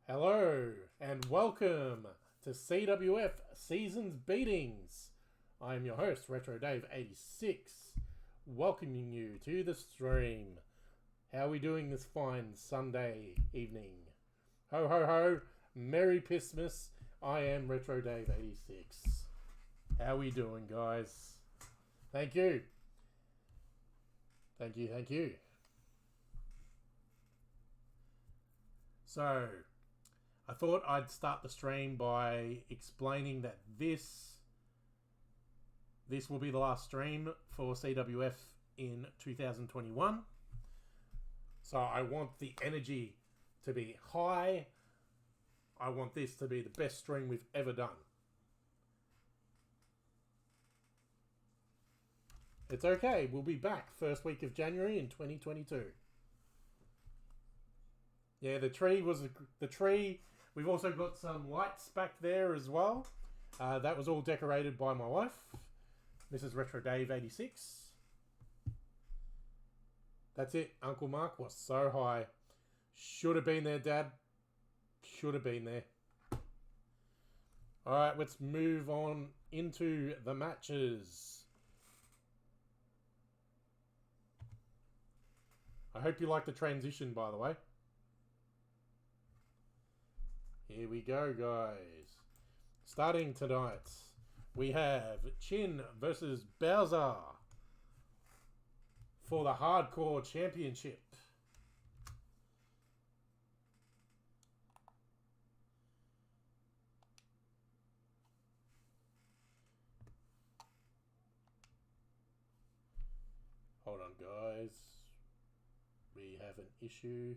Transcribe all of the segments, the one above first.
Hello and welcome to CWF Seasons Beatings. I am your host, Retro Dave 86, welcoming you to the stream. How are we doing this fine Sunday evening? Ho ho ho, Merry Pissmas. I am Retro Dave 86. How are we doing, guys? Thank you. Thank you. So, I thought I'd start the stream by explaining that this will be the last stream for CWF in 2021. So I want the energy to be high. I want this to be the best stream we've ever done. It's okay, we'll be back first week of January in 2022. Yeah, the tree. We've also got some lights back there as well. That was all decorated by my wife, Mrs. Retro Dave 86. That's it. Uncle Mark was so high. Should have been there, Dad. Should have been there. Alright, let's move on into the matches. I hope you like the transition, by the way. Here we go, guys. Starting tonight, we have Chin versus Bowser for the Hardcore Championship. Hold on, guys. We have an issue.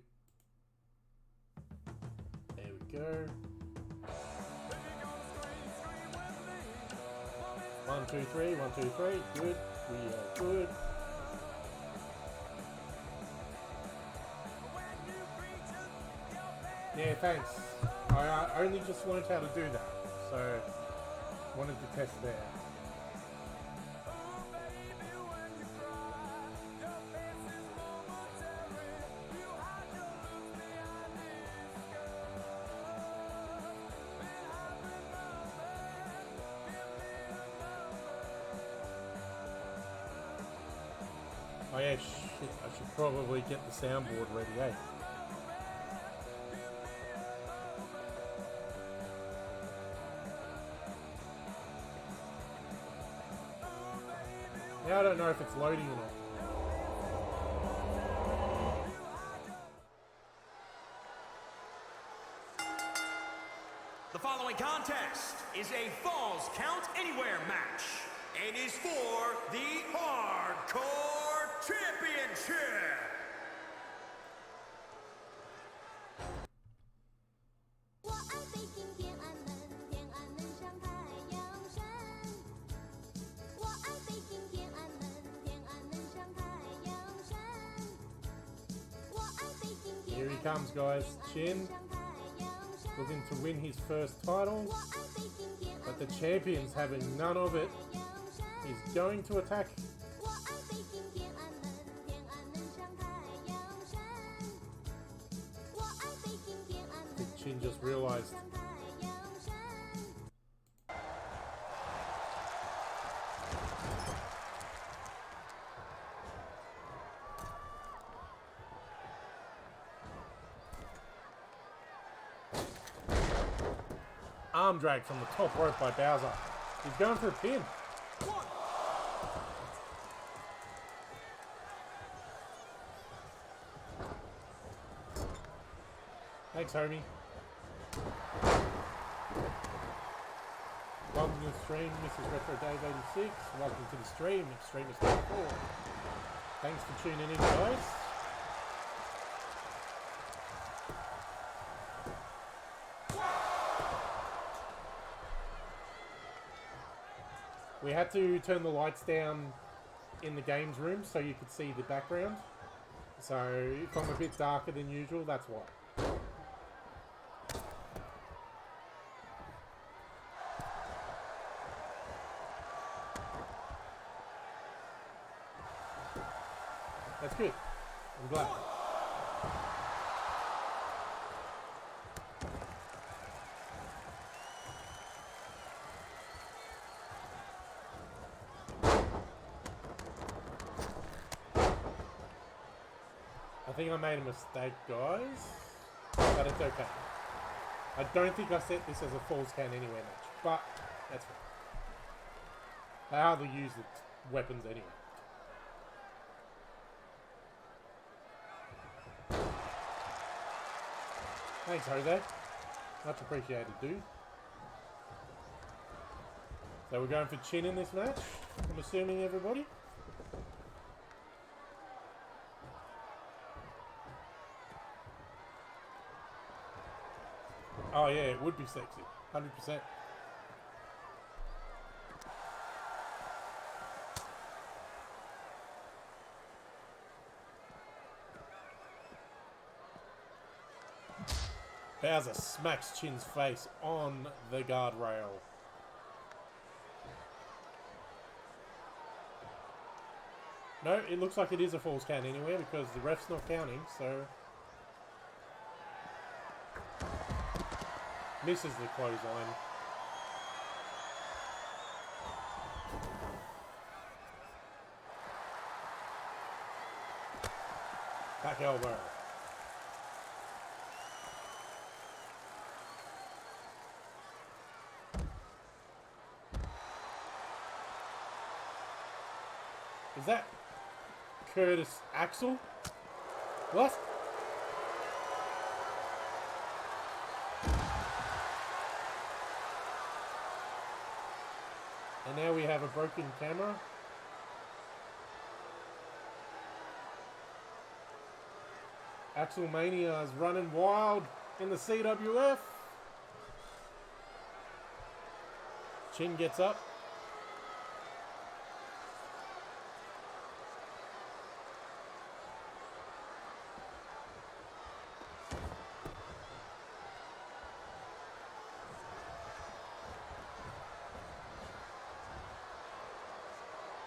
There we go. 1, 2, 3, 1, 2, 3. Good. We are good. Yeah, thanks. I only just learned how to do that, so wanted to test there. Oh yeah, shit, I should probably get the soundboard ready, eh? Yeah, I don't know if it's loading or not. The following contest is a Falls Count Anywhere match and is for the Hardcore Championship. Here he comes, guys. Chin looking to win his first title, but the champion's having none of it. He's going to attack. I think Chin just realized. Arm drag from the top rope by Bowser. He's going for a pin. Thanks, homie. Welcome to the stream, Mrs. Retro Dave 86. Welcome to the stream, Extremist 4. Thanks for tuning in, guys. We had to turn the lights down in the games room so you could see the background. So if I'm a bit darker than usual, that's why. That's good. I'm glad. I think I made a mistake, guys. But it's okay. I don't think I set this as a Falls Count Anywhere match. But that's fine. I hardly use the weapons anyway. Thanks, Jose. Much appreciated, dude. So we're going for Chin in this match, I'm assuming, everybody. Oh yeah, it would be sexy. 100%. Bowser smacks Chin's face on the guardrail. No, it looks like it is a Falls Count Anywhere because the ref's not counting, so... Misses the clothesline. Back elbow. Is that Curtis Axel? What? And now we have a broken camera. Axel Mania is running wild in the CWF. Chin gets up.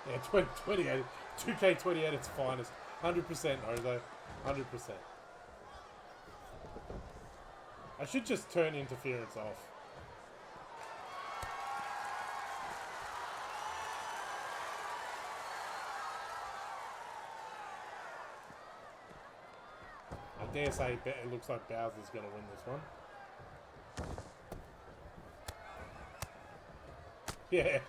Yeah, 28, 2K20 at its finest. 100%, Jose. 100%. I should just turn interference off. I dare say it looks like Bowser's going to win this one. Yeah.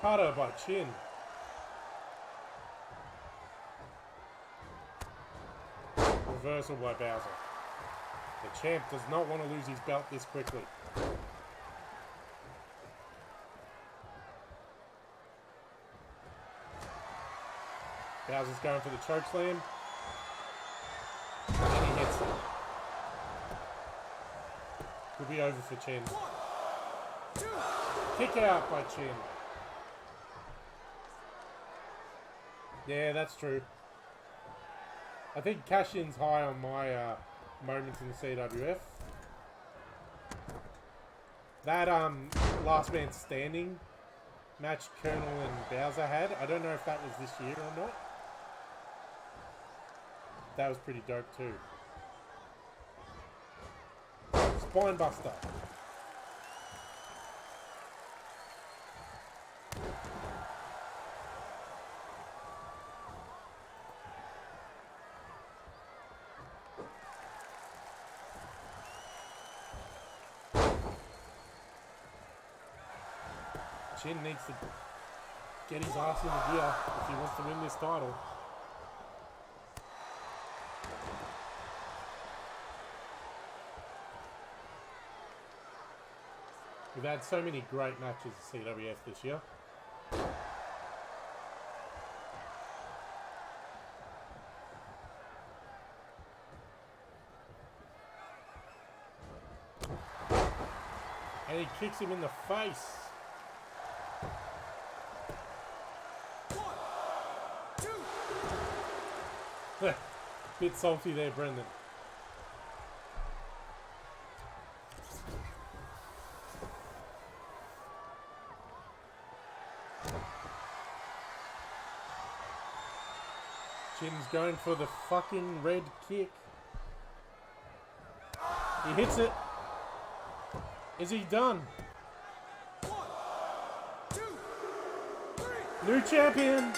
Cutter by Chin. Reversal by Bowser. The champ does not want to lose his belt this quickly. Bowser's going for the chokeslam. And he hits it. Could be over for Chin. Kick out by Chin. Yeah, that's true. I think Cash-In's high on my moments in the CWF. That Last Man Standing match Colonel and Bowser had, I don't know if that was this year or not. That was pretty dope too. Spinebuster. Chin needs to get his ass in the gear if he wants to win this title. We've had so many great matches at CWF this year. And he kicks him in the face. Bit salty there, Brendan. Chin's going for the fucking red kick. He hits it. Is he done? 1, 2, 3. New champion!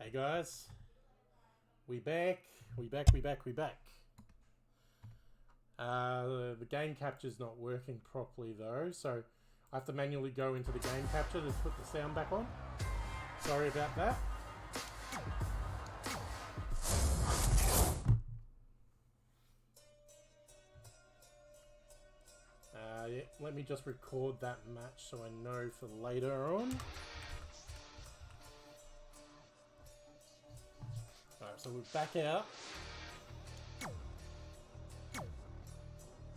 Hey guys, we back. The game capture's not working properly though, so I have to manually go into the game capture to put the sound back on. Sorry about that. Yeah, let me just record that match so I know for later on. Alright, so we're back out.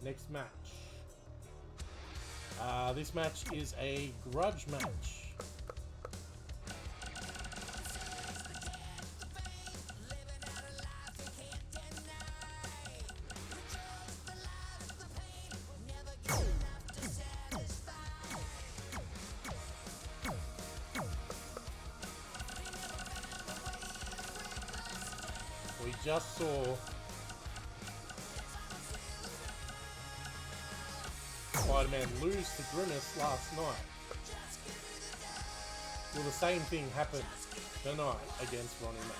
Next match. This match is a grudge match. We just saw Spider-Man lose to Grimace last night. Will the same thing happen tonight against Ronnie Mac?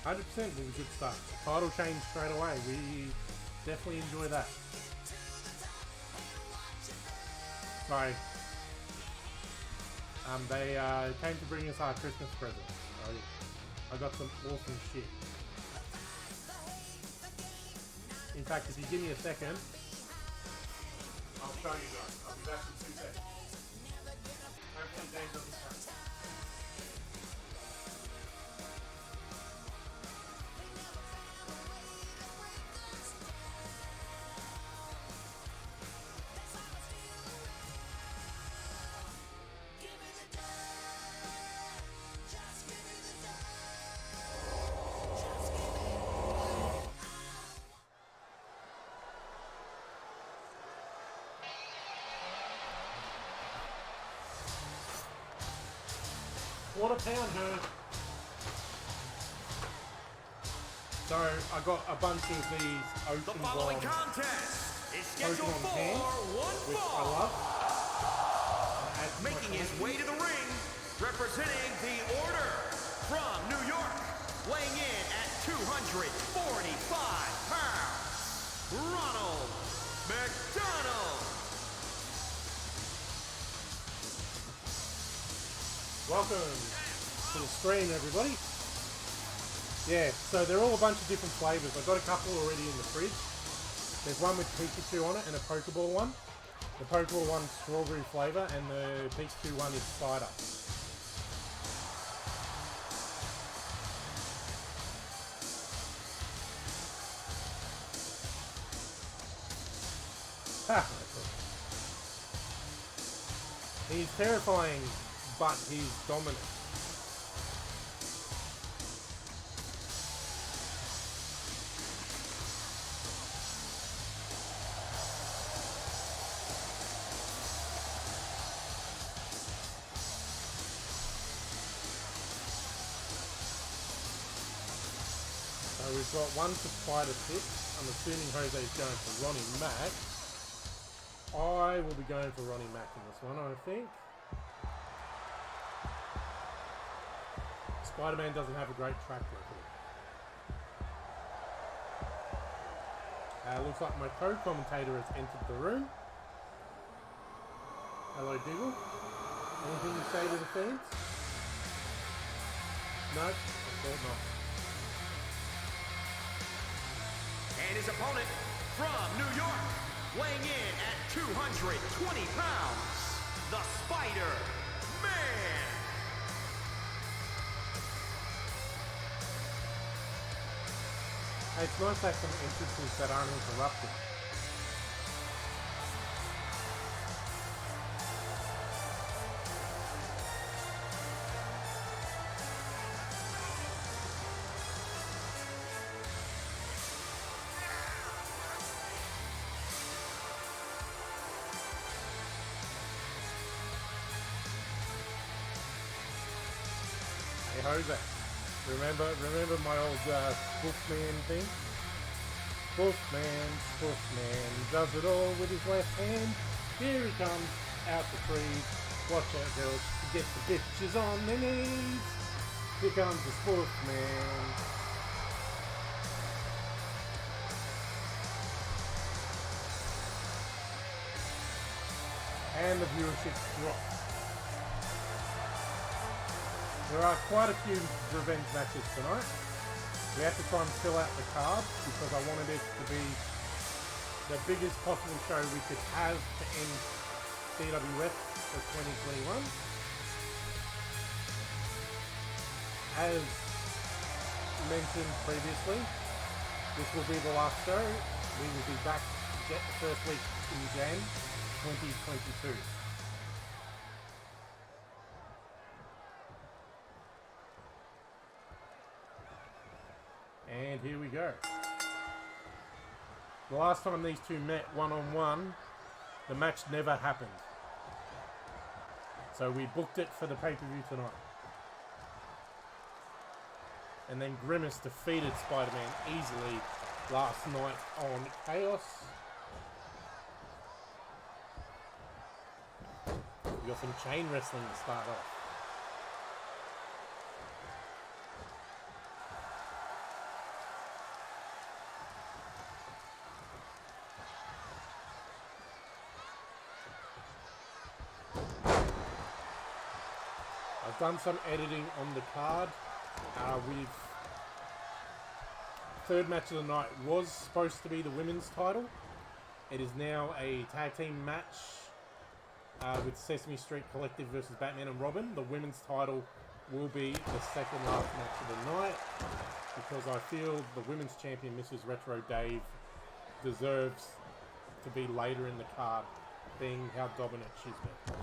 100% was a good start. Title change straight away. We definitely enjoy that. Sorry. They came to bring us our Christmas present. I got some awesome shit. In fact, if you give me a second, I'll show you guys. I'll be back in 2 seconds. Hopefully Dave doesn't come. What a pound, her. So I got a bunch of these ocean following blonde contest is scheduled Pokemon for cans, one which I fall. love. Making his way to the ring, representing the Order from New York, weighing in at 245 pounds, Ronald McDonald. Welcome to the stream, everybody. Yeah, so they're all a bunch of different flavours. I've got a couple already in the fridge. There's one with Pikachu on it and a Pokeball one. The Pokeball one's strawberry flavour and the Pikachu one is cider. Ha! He's terrifying, but he's dominant. So we've got one for Spider 6. I'm assuming Jose's going for Ronnie Mac. I will be going for Ronnie Mac in this one, I think. Spider-Man doesn't have a great track record. Looks like my co-commentator has entered the room. Hello, Diggle. Anything to say to the fans? No? I thought not. And his opponent from New York, weighing in at 220 pounds, the Spider-Man. It's nice to have some entrances that aren't interrupted. Hey Jose, remember my old Spoofman thing? Spoofman does it all with his left hand. Here he comes. out the trees. Watch out, girls. Get the bitches on their knees. Here comes the sportsman. And the viewership dropped. There are quite a few revenge matches tonight. We have to try and fill out the card because I wanted it to be the biggest possible show we could have to end CWF for 2021. As mentioned previously, this will be the last show. We will be back to get the first week in Jan 2022. And here we go. The last time these two met one-on-one, the match never happened. So we booked it for the pay-per-view tonight. And then Grimace defeated Spider-Man easily last night on Chaos. We got some chain wrestling to start off. I've done some editing on the card. Third match of the night was supposed to be the women's title. It is now a tag team match with Sesame Street Collective versus Batman and Robin. The women's title will be the second last match of the night because I feel the women's champion, Mrs. Retro Dave, deserves to be later in the card, being how dominant she's been.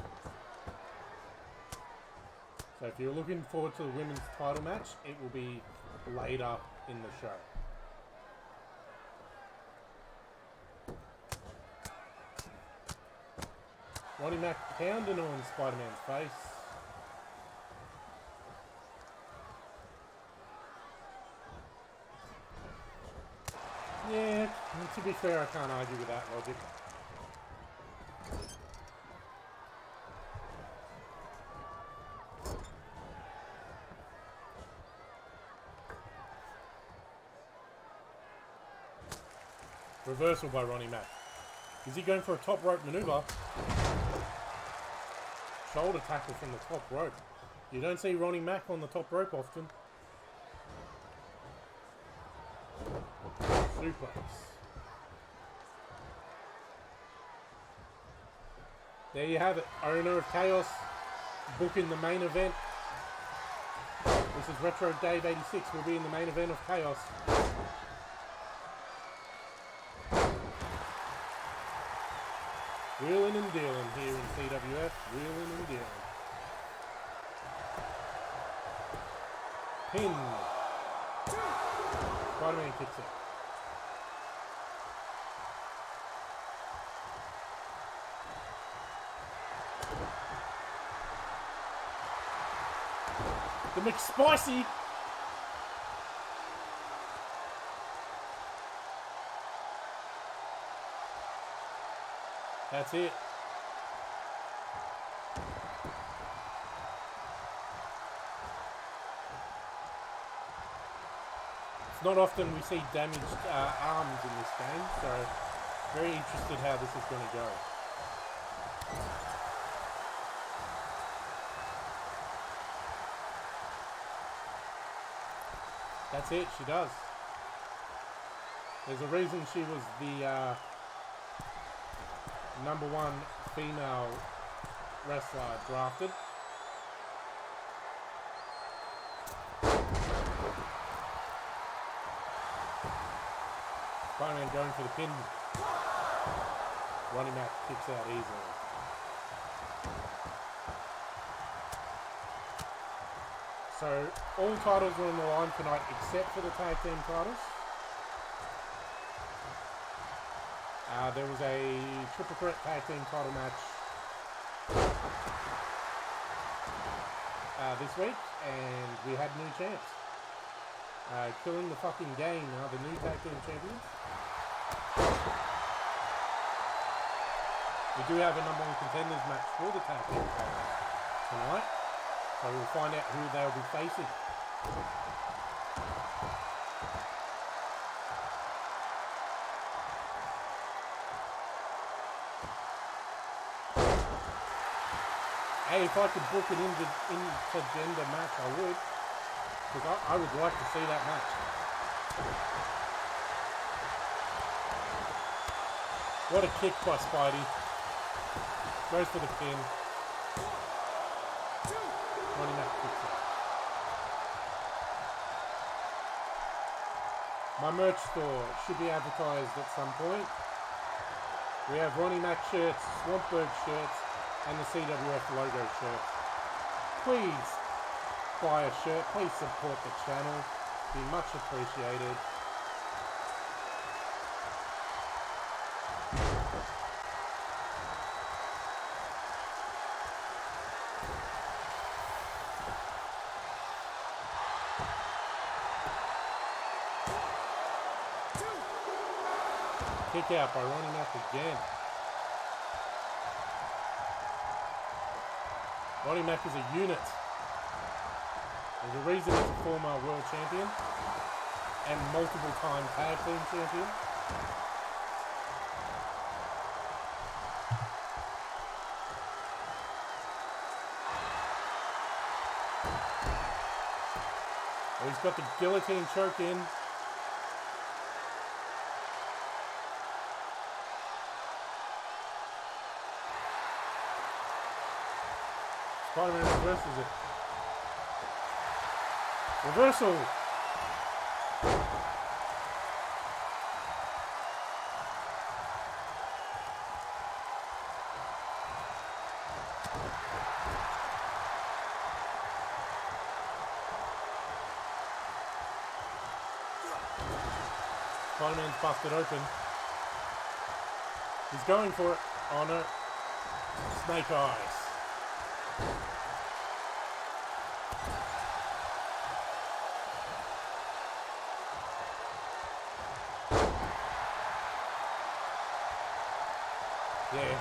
So if you're looking forward to the women's title match, it will be later in the show. Ronnie Mac pounding on Spider-Man's face. Yeah, to be fair, I can't argue with that logic. Reversal by Ronnie Mac. Is he going for a top rope maneuver? Shoulder tackle from the top rope. You don't see Ronnie Mac on the top rope often. Suplex. There you have it. Owner of Chaos booking the main event. This is Retro Dave 86. Will be in the main event of Chaos. Wheeling and dealing here in CWF. Wheeling and dealing. Pin. Spider-Man kicks it. The McSpicy. That's it. It's not often we see damaged arms in this game, so very interested how this is going to go. That's it, she does. There's a reason she was the #1 female wrestler drafted. Spider-Man going for the pin. Ronnie Mac kicks out easily. So all titles are on the line tonight except for the tag team titles. There was a triple threat tag team title match this week, and we had new champs. Killing the fucking game are the new tag team champions. We do have a number one contenders match for the tag team title tonight, so we'll find out who they'll be facing. Hey, if I could book an intergender match, I would. Because I would like to see that match. What a kick by Spidey. Goes for the pin. Ronnie Mac kicks it. My merch store should be advertised at some point. We have Ronnie Mac shirts, Swampberg shirts, and the CWF logo shirts. Please buy a shirt. Please support the channel. Be much appreciated. Kick out by Ronnie Mac again. Ronnie Mac is a unit. There's a reason he's a former world champion and multiple time tag team champion. Oh, he's got the guillotine choke in. Spider-Man reverses it. Reversal! Spider-Man's busted open. He's going for it. Oh no. Snake eyes. Yeah.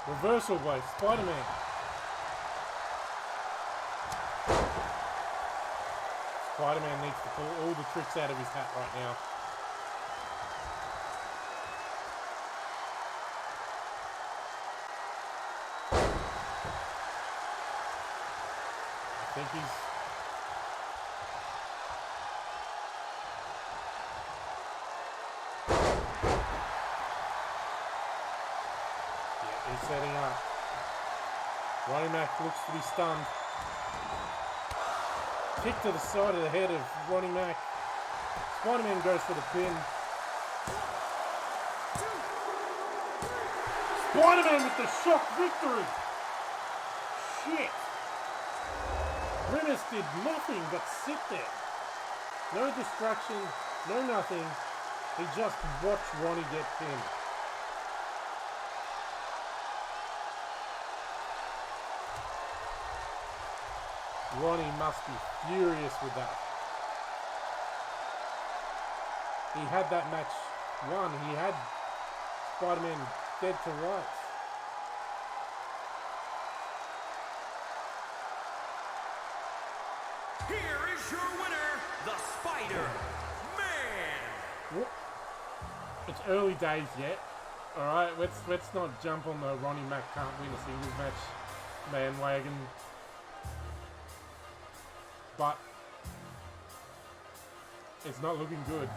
Reversal by Spider-Man. Spider-Man needs to pull all the tricks out of his hat right now. I think he's... He's setting up. Ronnie Mac looks to be stunned. Kick to the side of the head of Ronnie Mac. Spider-Man goes for the pin. Spider-Man with the shock victory! Shit! Grimace did nothing but sit there. No distraction, no nothing. He just watched Ronnie get pinned. Ronnie must be furious with that. He had that match won. He had Spider-Man dead to rights. Here is your winner, the Spider-Man. It's early days yet. Alright, let's not jump on the Ronnie Mac can't win a singles match bandwagon. But it's not looking good.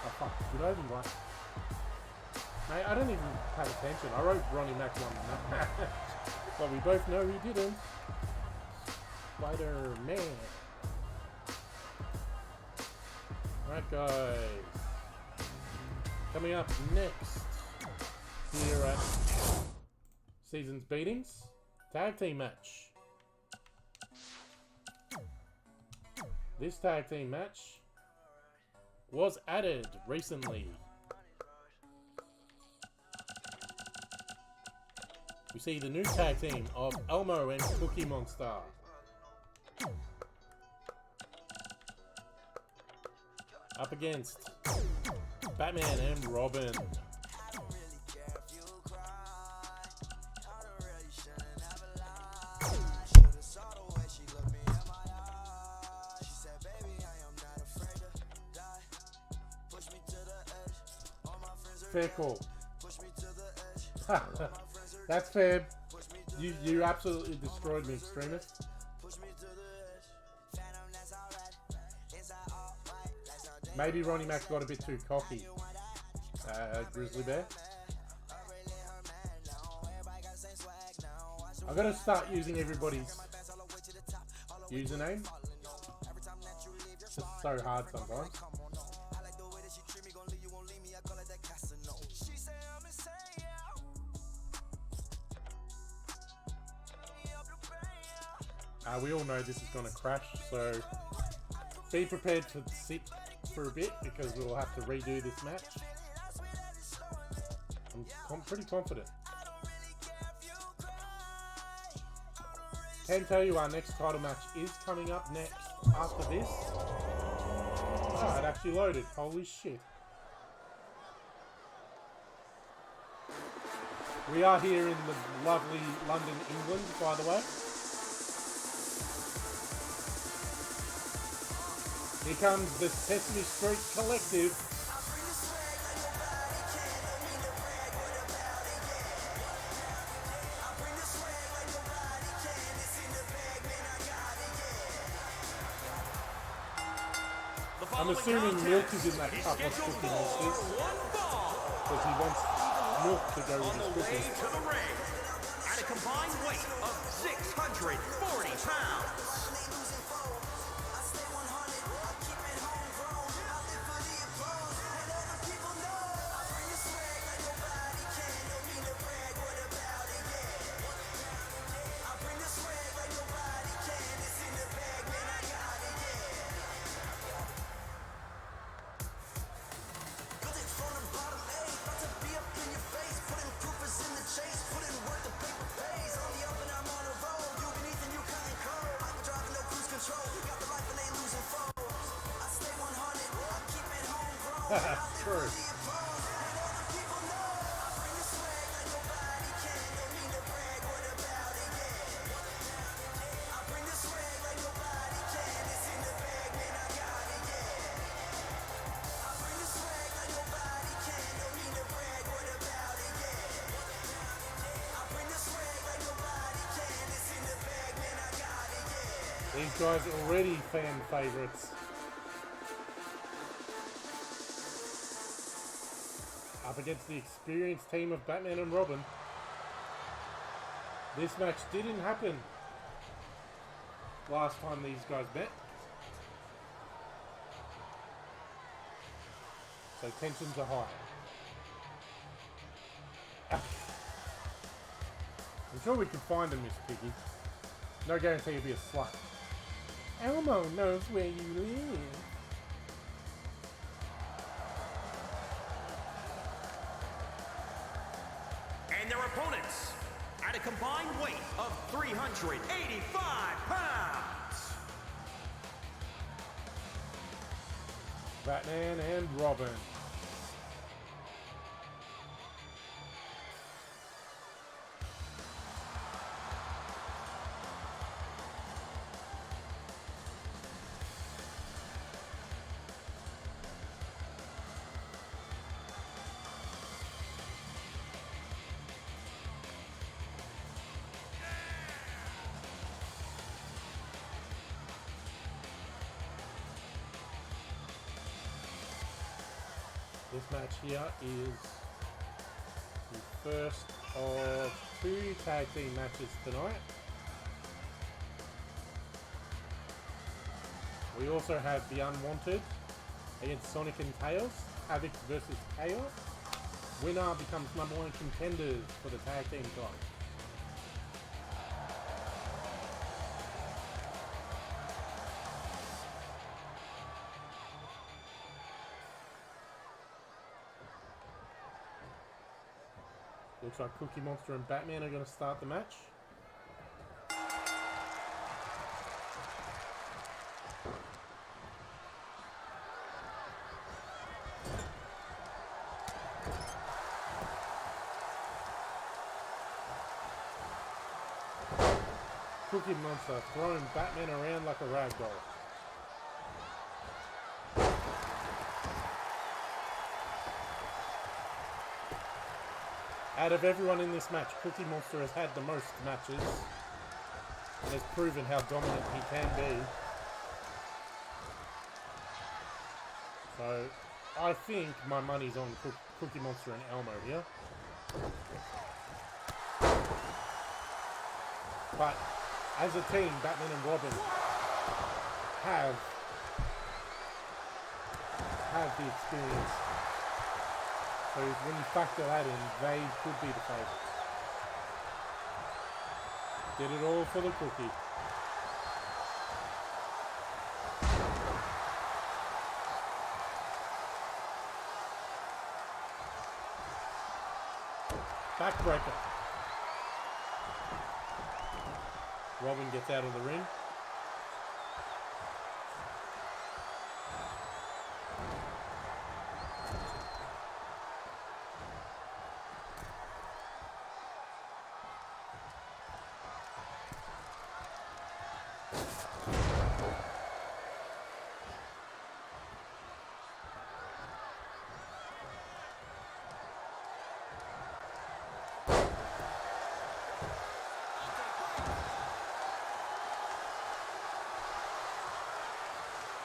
Oh fuck, did I even write? Mate, I don't even pay attention. I wrote Ronnie Mac won that match. But we both know he didn't. Spider-Man. Alright guys. Coming up next. Here at Season's Beatings, tag team match. This tag team match was added recently. we see the new tag team of Elmo and Cookie Monster. Up against Batman and Robin. Fair call. That's fair. You absolutely destroyed me, Extremist. Maybe Ronnie Mac got a bit too cocky. Grizzly Bear. I'm gonna start using everybody's username. It's just so hard sometimes. We all know this is going to crash, so be prepared to sit for a bit because we'll have to redo this match. I'm pretty confident. Can tell you our next title match is coming up next after this. Oh, it actually loaded. Holy shit. We are here in the lovely London, England, by the way. Here comes the Sesame Street Collective. I'm assuming Milk is in that cup of Cookie Monsters because he wants Milk to go with his cookies. To the ring at a combined weight of 640 pounds. True. These guys are already fan favorites. Up against the experienced team of Batman and Robin. This match didn't happen last time these guys met. So tensions are high. I'm sure we can find him, Miss Piggy. No guarantee he'll be a slut. Elmo knows where you live. And their opponents at a combined weight of 385 pounds. Batman and Robin. This match here is the first of 2 tag team matches tonight. We also have the Unwanted against Sonic and Tails, Havoc versus Chaos. Winner becomes #1 contenders for the tag team title. Looks like Cookie Monster and Batman are going to start the match. Cookie Monster throwing Batman around like a rag doll. Out of everyone in this match, Cookie Monster has had the most matches and has proven how dominant he can be. So, I think my money's on Cookie Monster and Elmo here. But, as a team, Batman and Robin have the experience. So when you factor that in, they could be the favourites. Did it all for the cookie. Backbreaker. Robin gets out of the ring.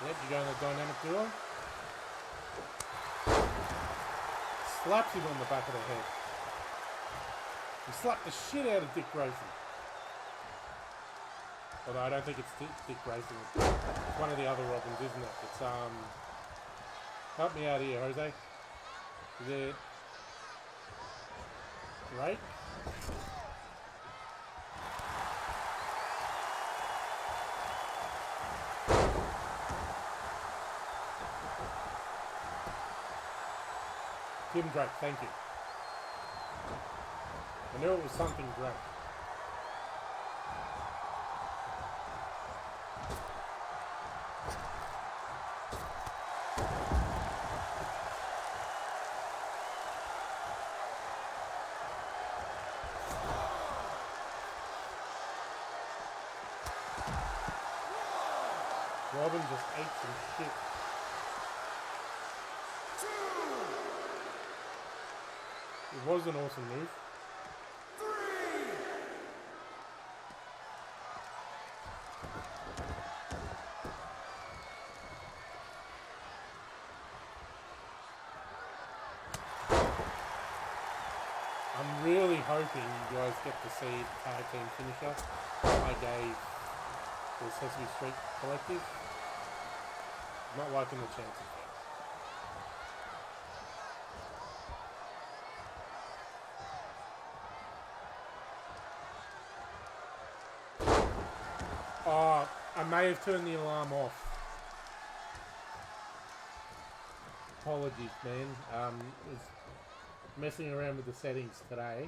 Yep, you go in the dynamic duo. Slaps him on the back of the head. He slapped the shit out of Dick Grayson. Although I don't think it's Dick Grayson. It's one of the other Robins, isn't it? It's, help me out here, Jose. Is it... Right? Tim Drake, thank you. I knew it was something great. Robin just ate some shit. It was an awesome move. I'm really hoping you guys get to see the tag team finisher I gave the Sesame Street Collective. Not liking the chances. Oh, I may have turned the alarm off. Apologies, man. Was messing around with the settings today.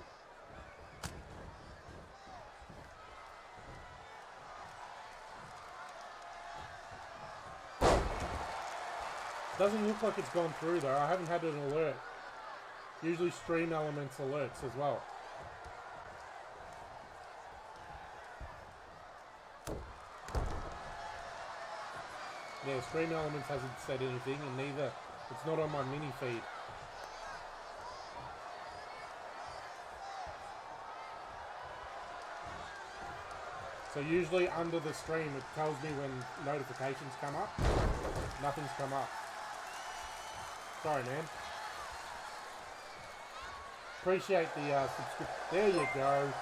Doesn't look like it's gone through though. I haven't had an alert. Usually Stream Elements alerts as well. Yeah, Stream Elements hasn't said anything, and neither, it's not on my mini feed. So usually under the stream it tells me when notifications come up. Nothing's come up. Sorry, man. Appreciate the subscription. There you go.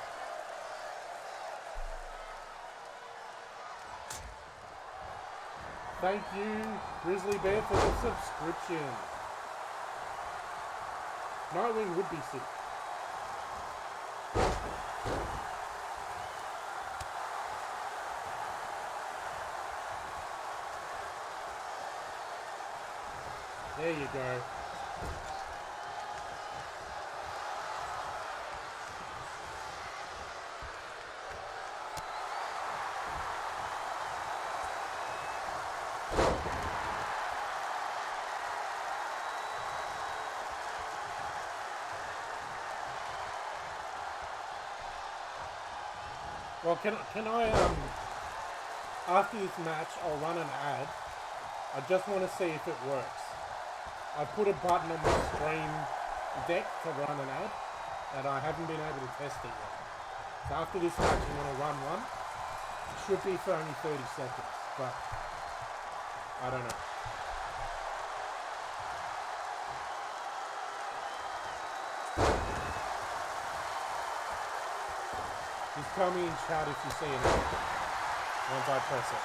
Thank you, Grizzly Bear, for the subscription. Nightwing would be sick. There you go. Well, can I, after this match, I'll run an ad. I just want to see if it works. I put a button on my stream deck to run an ad, and I haven't been able to test it yet. So after this match, I'm going to run one. It should be for only 30 seconds, but I don't know. Just tell me in chat if you see it once I press it.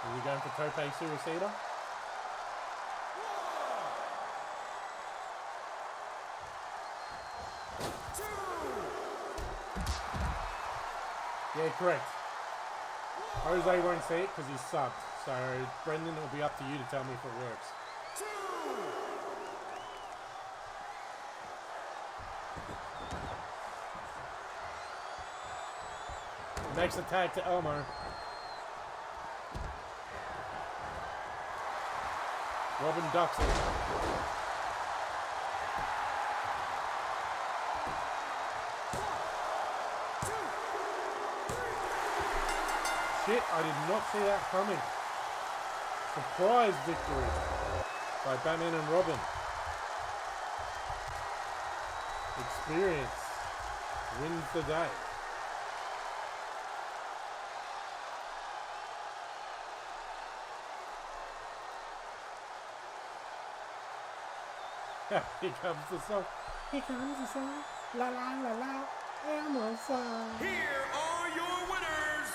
Are we going for Tope Suicida? Yeah, correct. Jose won't see it because he's subbed. So, Brendan, it'll be up to you to tell me if it works. Next attack to Elmo. Robin ducks it. Shit, I did not see that coming. Surprise victory by Batman and Robin. Experience wins the day. Here comes the song. Here comes the song. La la la la. Elmo song. Here are your winners.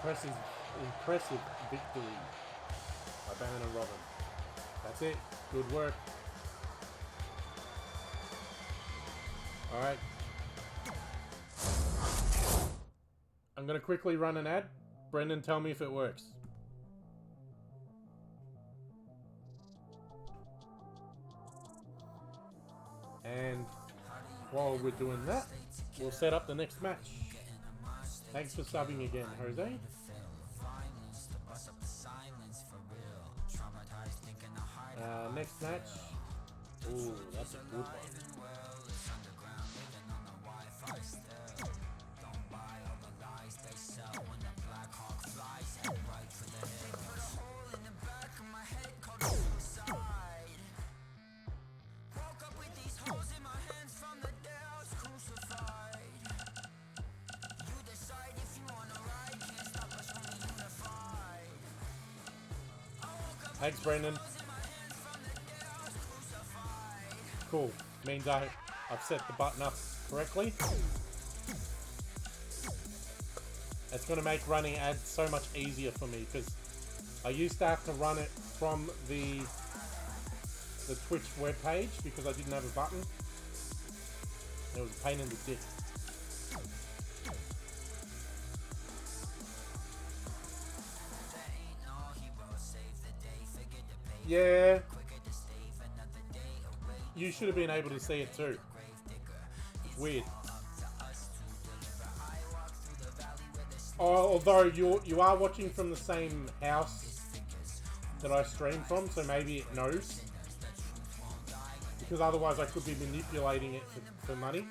Impressive victory by Batman and Robin. That's it. Good work. Alright. I'm going to quickly run an ad. Brendan, tell me if it works. And while we're doing that, we'll set up the next match. Thanks for subbing again, Jose. Next match. Ooh, that's a good one. Thanks, Brendan. Cool. Means I've set the button up correctly. It's going to make running ads so much easier for me because I used to have to run it from the Twitch webpage because I didn't have a button. It was a pain in the dick. Yeah. You should have been able to see it too. It's weird. Although you are watching from the same house that I stream from, so maybe it knows. Because otherwise I could be manipulating it for money.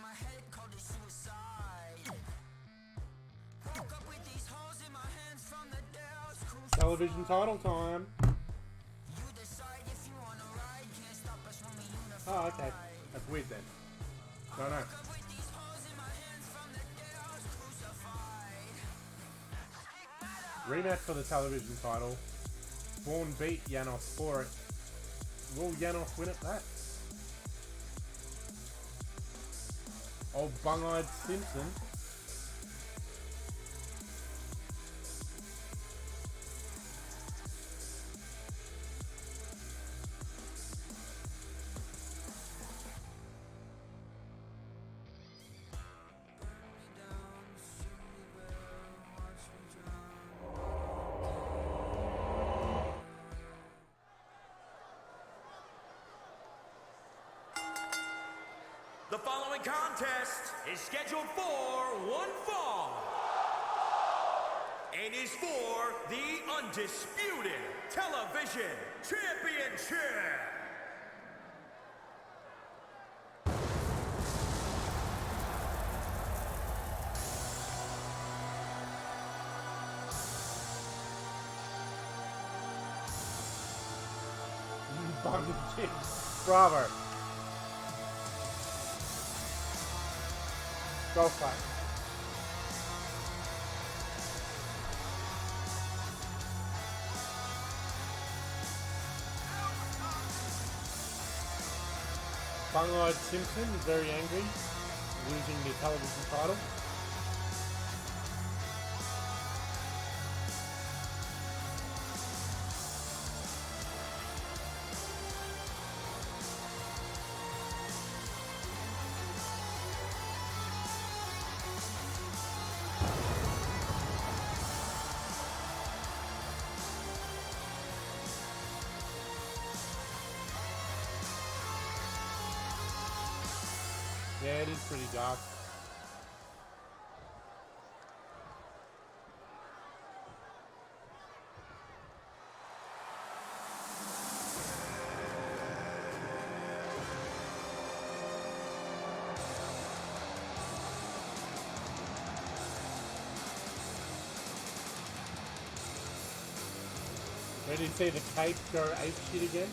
Television title time. Oh, okay. That's weird then. Don't know. Rematch for the television title. Vaughn beat Yanos for it. Will Yanos win it back? Old bung-eyed Simpson. The following contest is scheduled for one fall and is for the Undisputed Television Championship. Bravo. Go fight. Bung-eyed Simpson is very angry, losing the television title. Yeah, it is pretty dark. Ready to see the cape go apeshit again?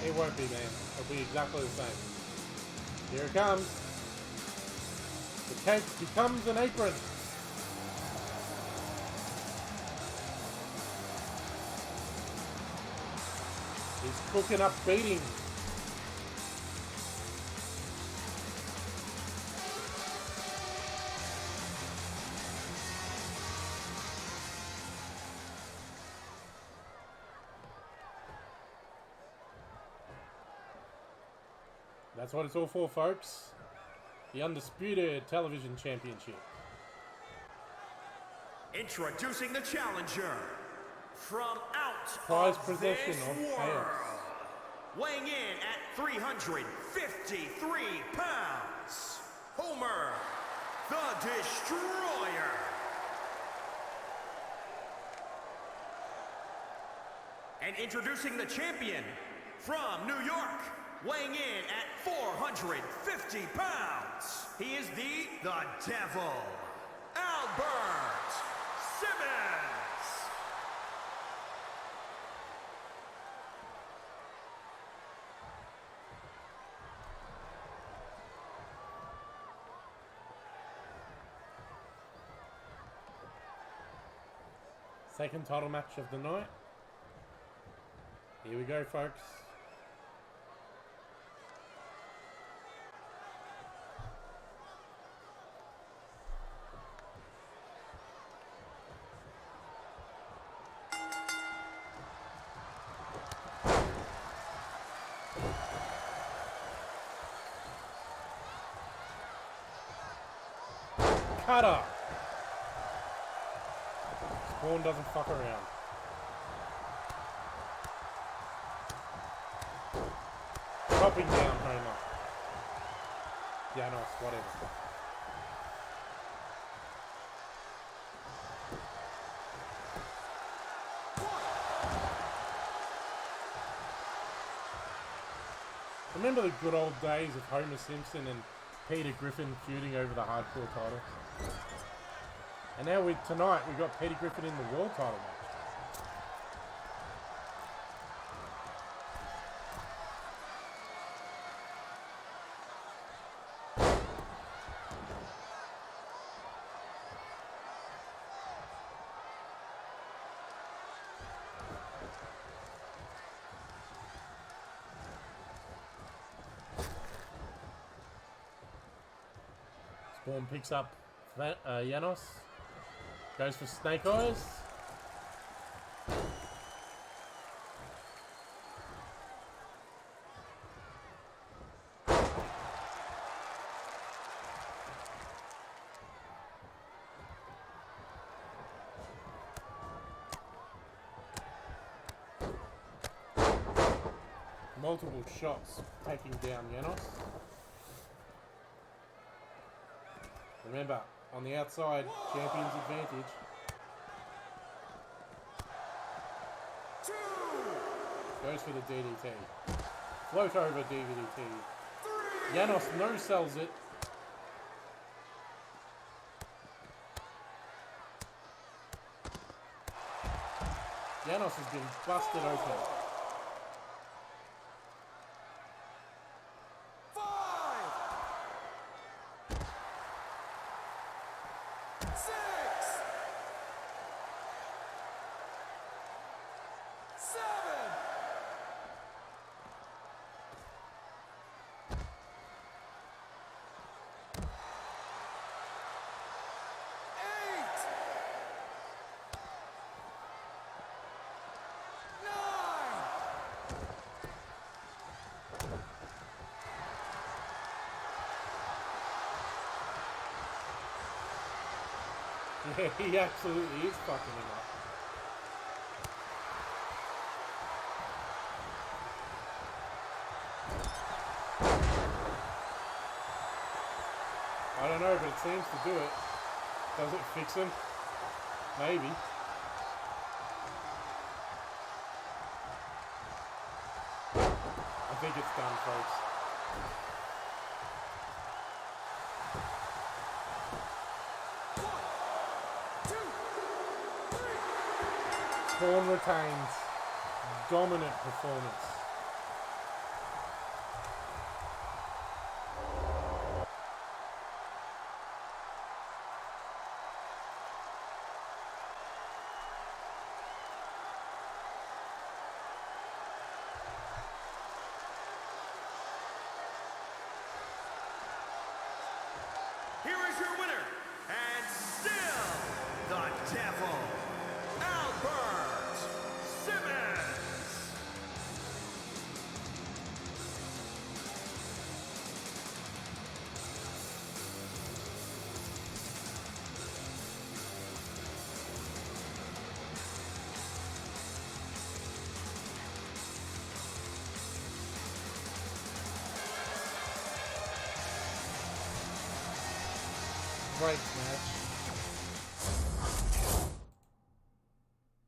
It won't be, man. It'll be exactly the same. Here it comes. The cape becomes an apron. He's cooking up beating. That's what it's all for, folks. The Undisputed Television Championship. Introducing the challenger from out Prize of possession this of world. chaos. Weighing in at 353 pounds, Homer the Destroyer. And introducing the champion from New York, weighing in at 450 pounds, he is the Devil, Albert Simmons. Second title match of the night. Here we go, folks. Cutter. Spawn doesn't fuck around. Chopping down Homer. Yanos, whatever. Remember the good old days of Homer Simpson and Peter Griffin feuding over the hardcore title? And now tonight we got Peter Griffin in the world title match. Spawn picks up Yanos. Goes for Snake Eyes. multiple shots taking down Yanos. Remember, on the outside, champion's advantage. Goes for the DDT. Float over DDT. Yanos no-sells it. Yanos has been busted open. 5, 6, 7, 8, 9. Yeah, he absolutely is fucking him up. I don't know, but it seems to do it. Does it fix him? Maybe. I think it's done, folks. Spawn retains dominant performance. Here is your winner, and still the devil, Albert Simmons. Great match.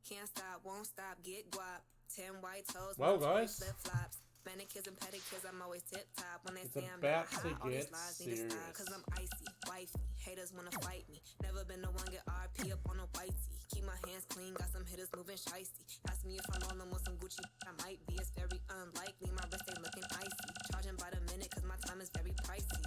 Can't stop, won't stop, get guap. 10 white toes, Well, guys, flip flops. Manicures and pedicures, I'm always tip top. When they it's say I'm about hot, to all these get lies need to stop. serious. Cause I'm icy, wifey. Haters wanna fight me. Never been the one get RP up on a white tee. Keep my hands clean, got some hitters moving shiesty. Ask me if I'm on them with some Gucci, I might be. It's very unlikely, my wrist ain't looking icy. Charging by the minute, cause my time is very pricey.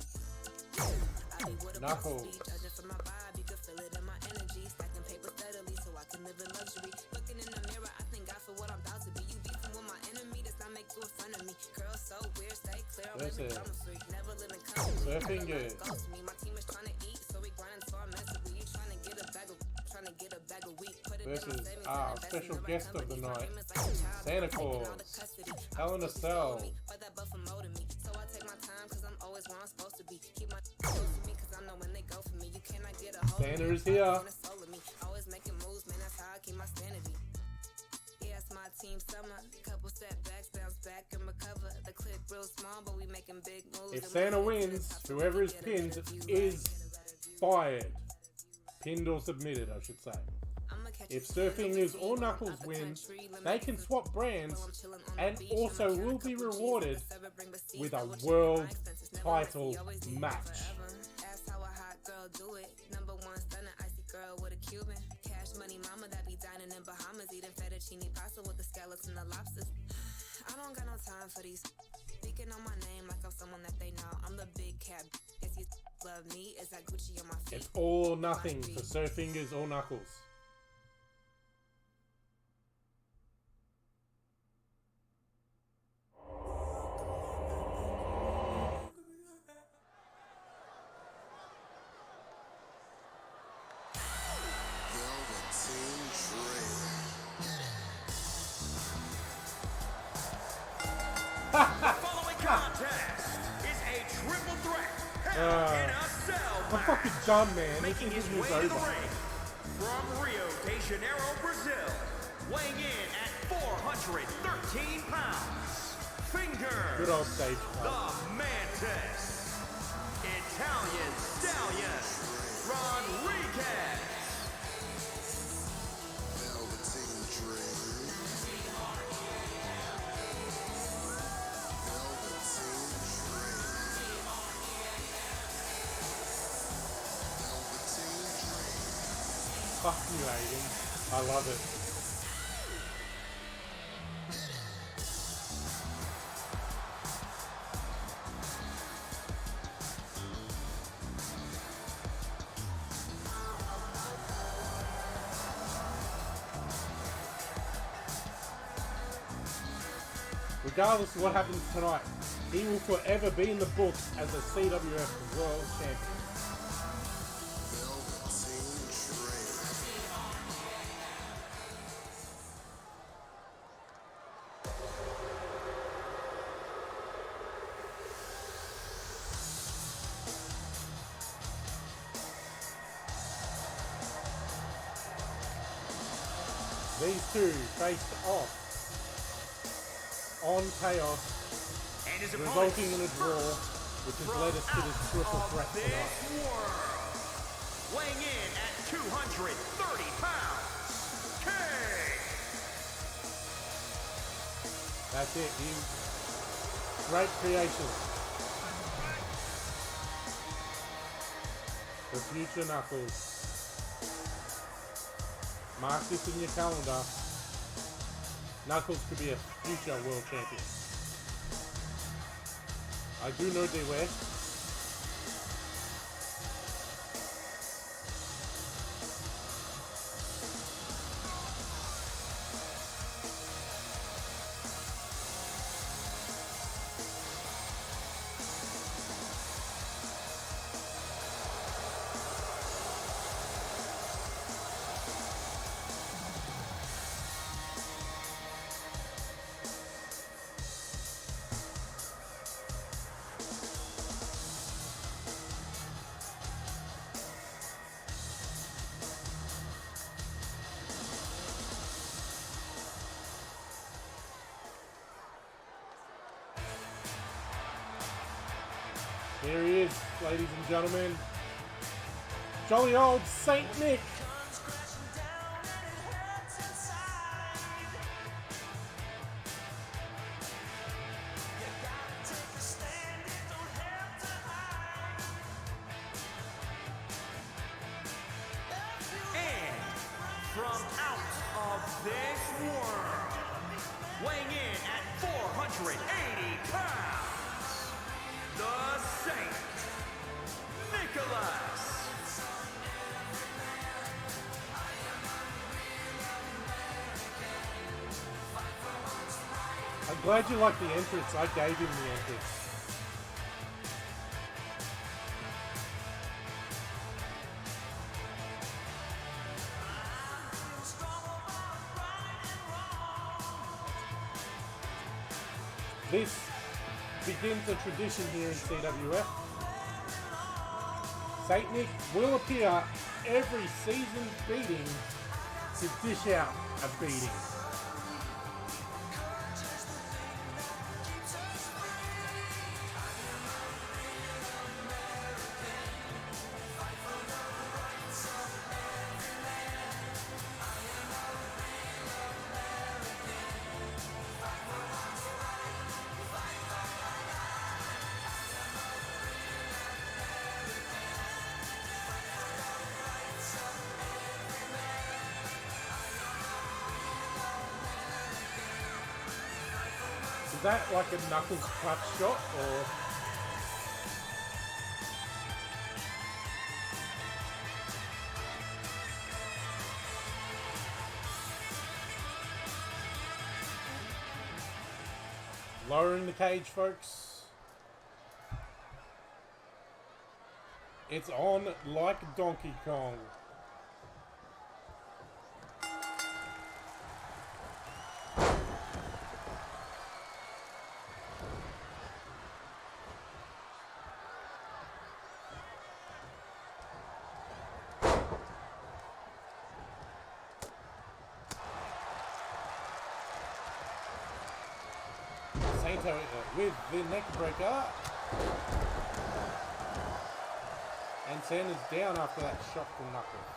I be with a Knuckles. boss, judging from my vibe, you can feel it in my energy. Stacking paper steadily so I can live in luxury. Looking in the mirror, I thank God for what I'm about to be. You beefing with my enemy, does not make you in front of me. Girl, so weird, stay clear, I'm Listen. living drama free. Never living comfortably. Surfing good. Ghost me. My team is trying to eat, so we grinding so I'm mentally. You trying to get a bag of wheat. Put it This in my is savings our and invest in special the right guest of the company. My night, aim is like a child, Santa taking all Claus. the custody. Hell in a Cell. But that buffer molded me, so I take my time cause I'm always where I'm supposed to be. Keep my close to me cause I know when they go for me. You cannot get a hold Santa of me. is here. On the soul of me. Always making moves, man, that's how I keep my sanity. Yeah, it's my team summer. Couple setbacks, bounce back and recover. The clip real small, but we making big moves. If Santa wins, whoever is pinned is fired. Pinned or submitted, I should say. If Surfing is or Knuckles win, they can swap brands and also will be rewarded with a world title match. Ask how a hot girl do it. Number one stunner, icy girl with a Cuban. Cash money mama that be dining in Bahamas, eating fettuccine pasta with the scallops and the lobsters. I don't got no time for these. Speaking on my name like I'm someone that they know. I'm the big cat. If you love me, is that Gucci on my feet? It's all or nothing for Surfingers or Knuckles. The following contest is a triple threat held in a cell I'm match. fucking done, man. Making This his is way to the over. ring from Rio de Janeiro, Brazil, weighing in at 413 pounds, fingers. Good old stage The fight. Mantis. Italian Stallion. Rodriguez. Velveteen Dream. Fuck you, Aiden. I love it. Regardless of what happens tonight, he will forever be in the books as a CWF World Champion. These two faced off on Chaos, And his resulting in a opponent draw, which has led us to this triple threat tonight. Weighing in at 230 pounds, King. That's it. Great creation. The future Knuckles. Mark this in your calendar. Knuckles could be a future world champion. I do know they were. Here he is, ladies and gentlemen. Jolly old Saint Nick. And from out of this world, weighing in at 480 pounds, the Saint, Nicholas. I'm glad you like the entrance. I gave him the entrance. This begins a tradition here in CWF. Saint Nick will appear every season's beating to dish out a beating. Is that like a Knuckles clutch shot, or? Lowering the cage, folks. It's on like Donkey Kong. Santa with the neck breaker. And Santa's down after that shot from Knuckles.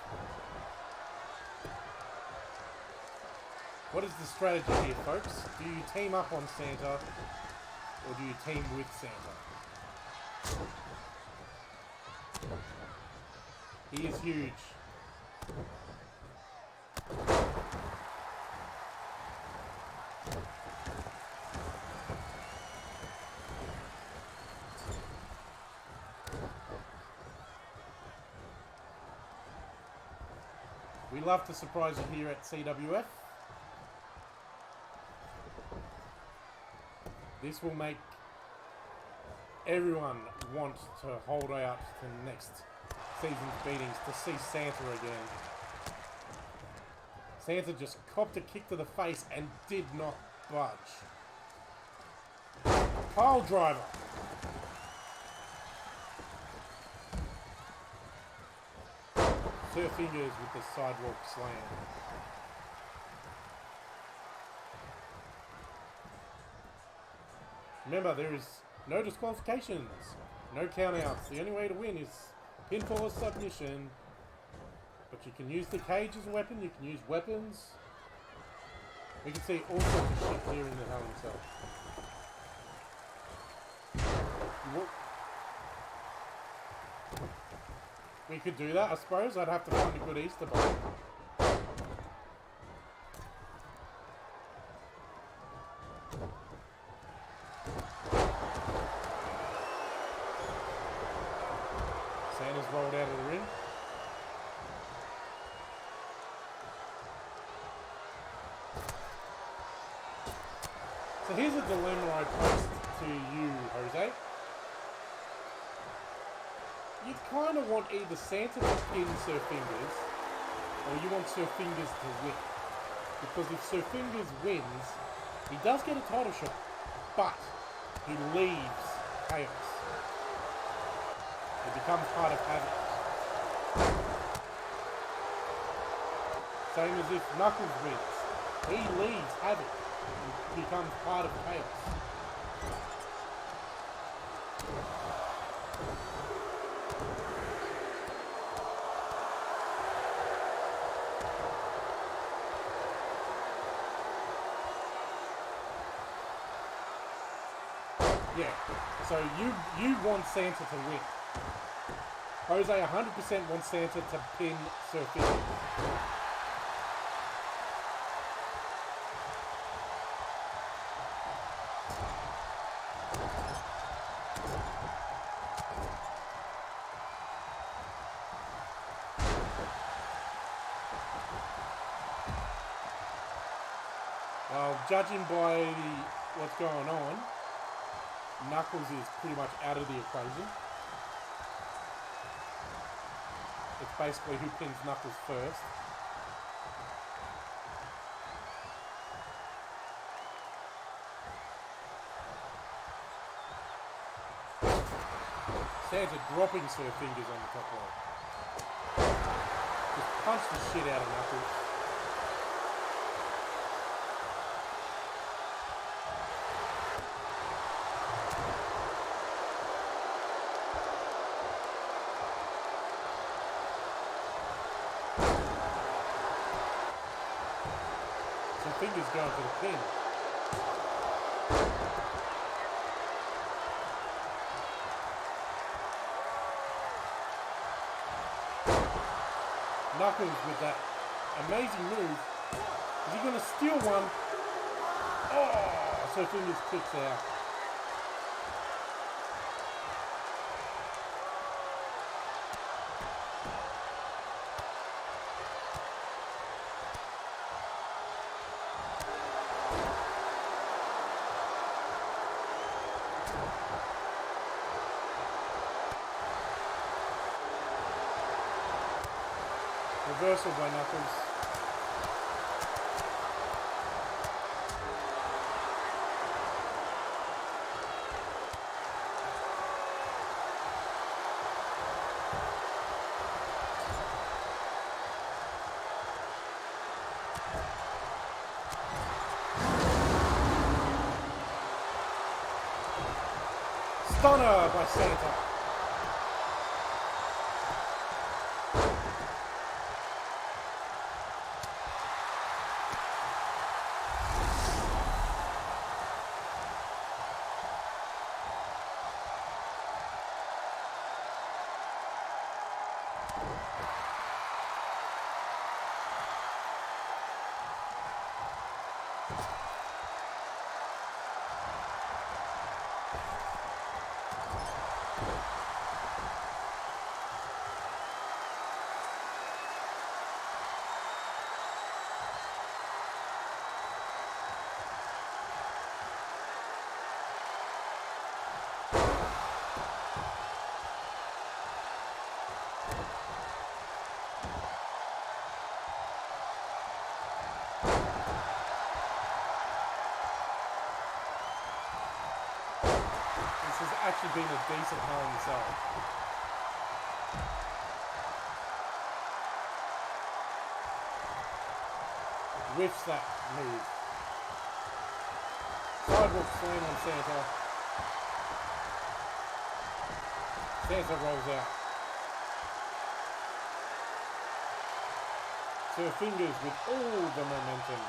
What is the strategy here, folks? Do you team up on Santa, or do you team with Santa? He is huge. We love to surprise you here at CWF. This will make everyone want to hold out to next season's beatings to see Santa again. Santa just copped a kick to the face and did not budge. Pile driver. Sir Fingers with the sidewalk slam. Remember, there is no disqualifications, no countouts. The only way to win is pinfall or submission. But you can use the cage as a weapon, you can use weapons. We can see all sorts of shit here in the Hell in a Cell. We could do that, I suppose. I'd have to find a good Easter bunny. Santa's rolled out of the ring. So here's a dilemma I posed to you, Jose. You kind of want either Santa to pin Sir Fingers, or you want Sir Fingers to win. Because if Sir Fingers wins, he does get a title shot, but he leaves chaos. It becomes part of Havoc. Same as if Knuckles wins. He leaves Havoc and becomes part of chaos. Yeah, so you want Santa to win. Jose 100% wants Santa to pin Sir Fingers. Well, judging by what's going on, Knuckles is pretty much out of the equation. It's basically who pins Knuckles first. Santa dropping Sir Fingers on the top rope. Just punch the shit out of Knuckles. Fingers going for the pin. Knuckles with that amazing move. Is he going to steal one? Oh, so Fingers kicks out. Reversal by Knuckles. Stunner by Santa. This has actually been a decent Hell in a Cell. Whiffs that move. Sidewalk slam on Santa. Santa rolls out. To her fingers with all the momentum.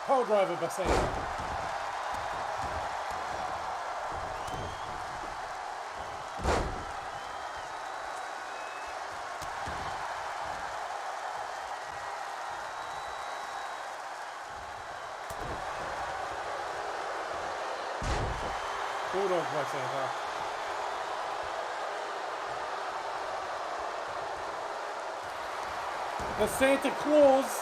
Pole driver by Santa. Bulldog by Santa. The Santa Claus.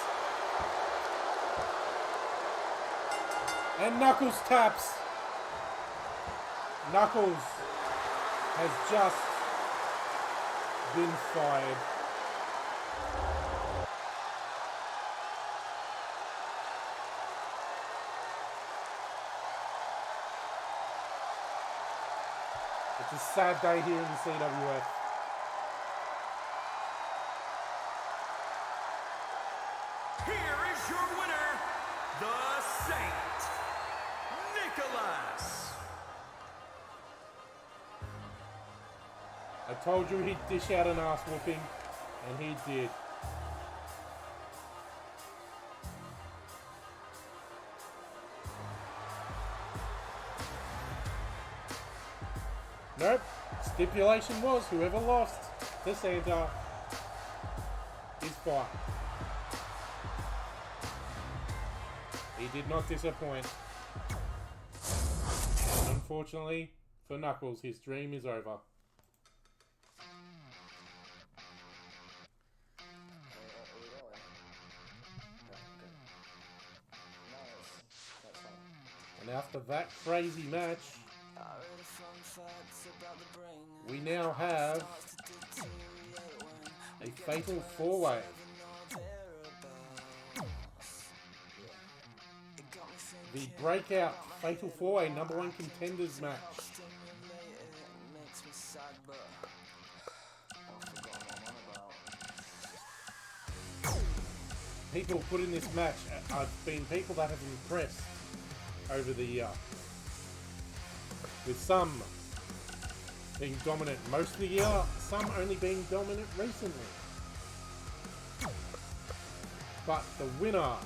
And Knuckles taps. Knuckles has just been fired. It's a sad day here in the CWF. Here is your winner, the Saint. I told you he'd dish out an ass whooping, and he did. Nope. Stipulation was whoever lost to Santa is fired. He did not disappoint. Unfortunately for Knuckles, his dream is over. And after that crazy match, we now have a fatal four-way. The breakout fatal four-way #1 contenders match. People put in this match have been people that have impressed over the year, with some being dominant most of the year, some only being dominant recently. But the winner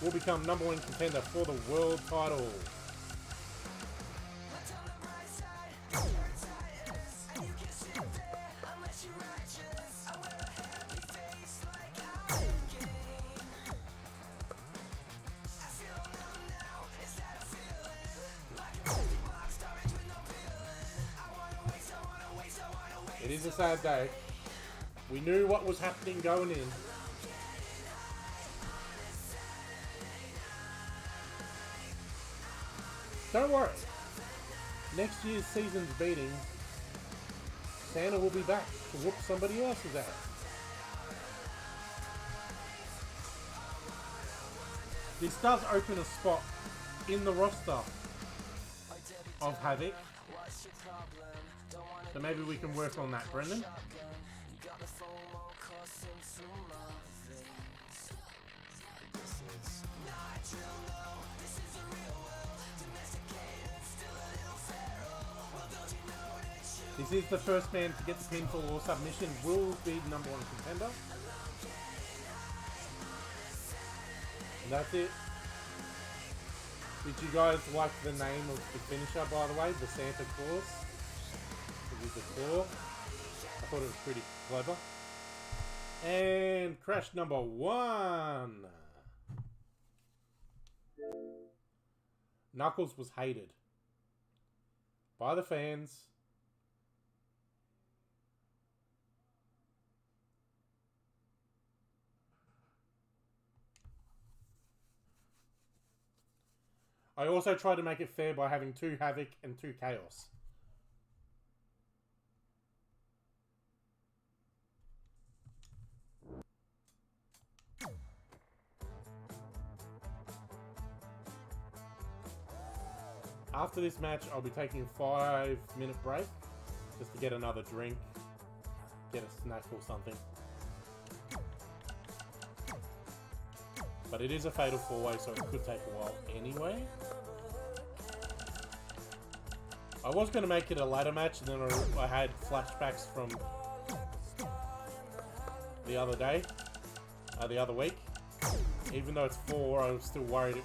will become #1 contender for the world title. It is a sad day. We knew what was happening going in. Don't worry. Next year's season's beating, Santa will be back to whoop somebody else's ass. This does open a spot in the roster of Havoc. So maybe we can work on that, Brendan. This is the first man to get the pinfall or submission, will be the number 1 contender. And that's it. Did you guys like the name of the finisher, by the way? The Santa Claus? It was a claw. I thought it was pretty clever. And crash number 1. Knuckles was hated by the fans. I also tried to make it fair by having 2 Havoc and 2 Chaos. After this match, I'll be taking a 5-minute break just to get another drink, get a snack or something. But it is a fatal 4-way, so it could take a while anyway. I was going to make it a ladder match, and then I had flashbacks from the other day, the other week. Even though it's 4, I was still worried it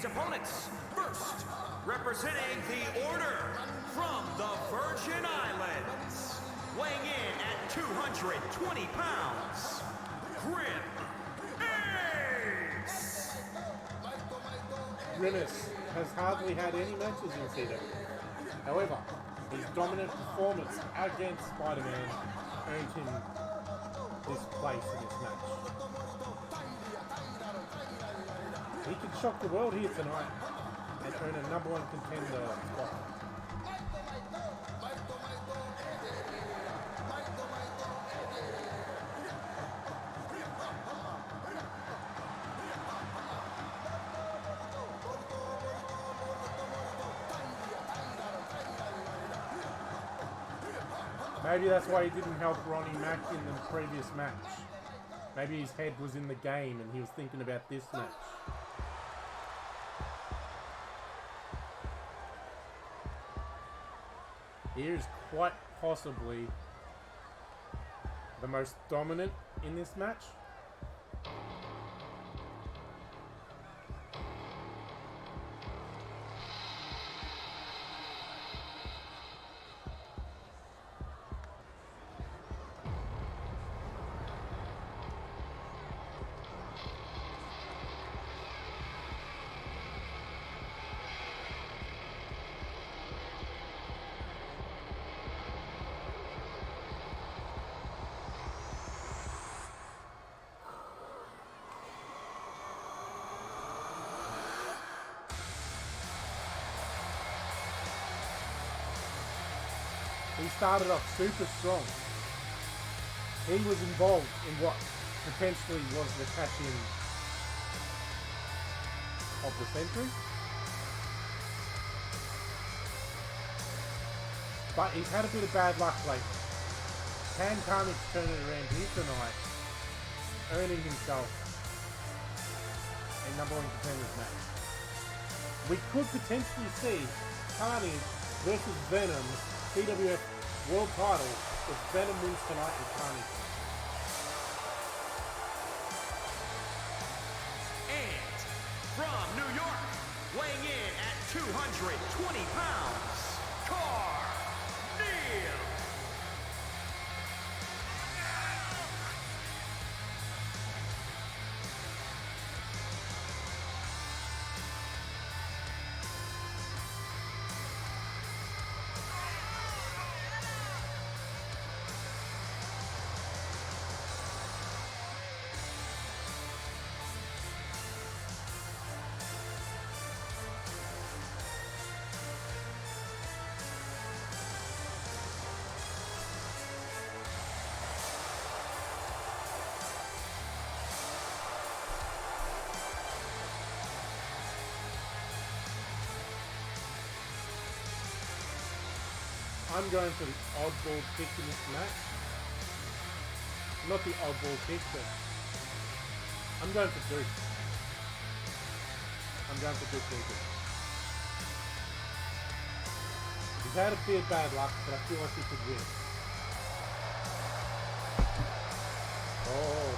his opponents. First, representing the Order from the Virgin Islands, weighing in at 220 pounds, Grimace has hardly had any matches in CWF. However, his dominant performance against Spider-Man earned him this place in this match. He could shock the world here tonight and earn a #1 contender spot. Maybe that's why he didn't help Ronnie Mack in the previous match. Maybe his head was in the game and he was thinking about this match. Here's quite possibly the most dominant in this match. He started off super strong. He was involved in what potentially was the cash-in of the century. But he's had a bit of bad luck lately. Can Carnage turn it around here tonight, earning himself a #1 contenders match? We could potentially see Carnage versus Venom CWF World Title if Venom wins tonight in Carnage. And from New York, weighing in at 220 pounds, Carnage. I'm going for the oddball pick in this match. Not the oddball pick, but I'm going for Duke. I'm going for Duke Duke. He's had a bit of bad luck, but I feel like he could win. Oh.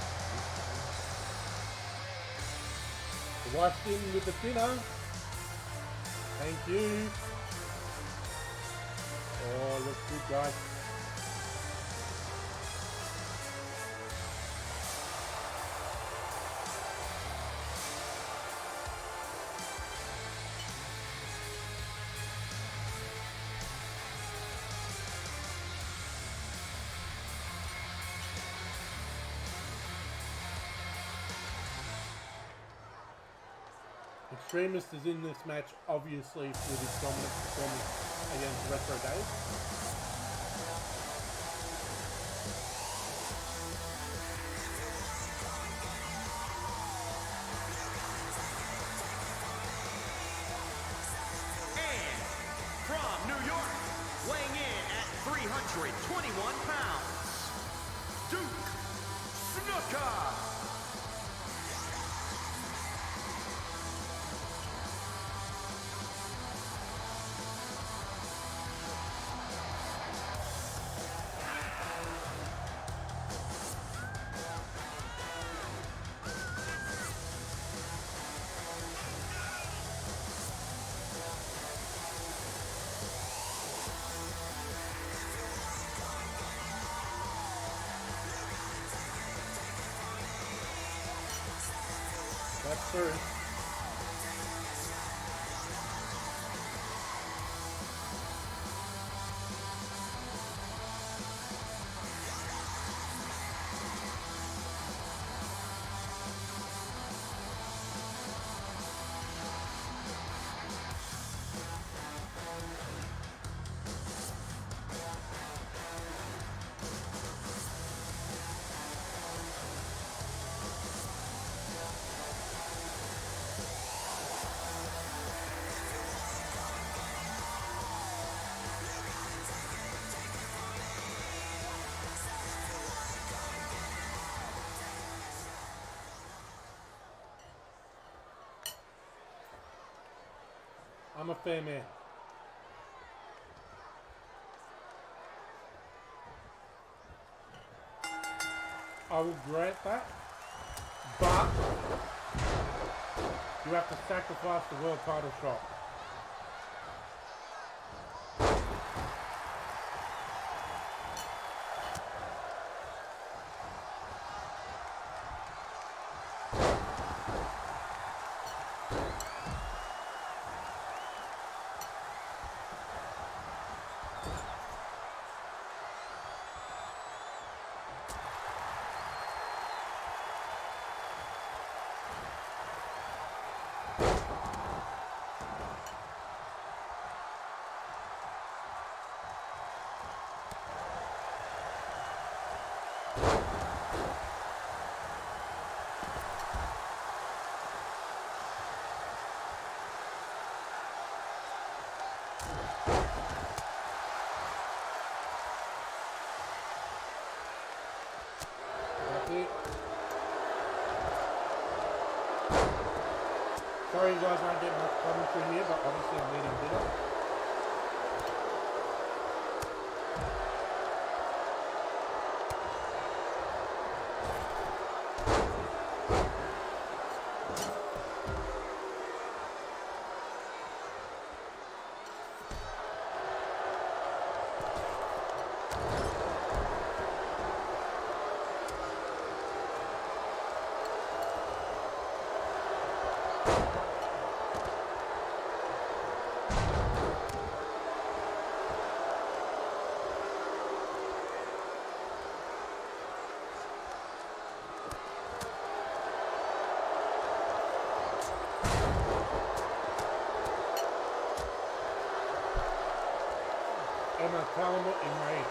The wife's in with the dinner. Thank you. Oh, looks good, guys. Extremist is in this match, obviously, with his dominant performance against Retro Dave. And from New York, weighing in at 321 pounds, Duke Snooker. That's true. I'm a fair man. I will grant that, but you have to sacrifice the world title shot. Sorry you guys aren't getting much commentary here, but obviously I'm leading Venom. I'm gonna tell him what you made.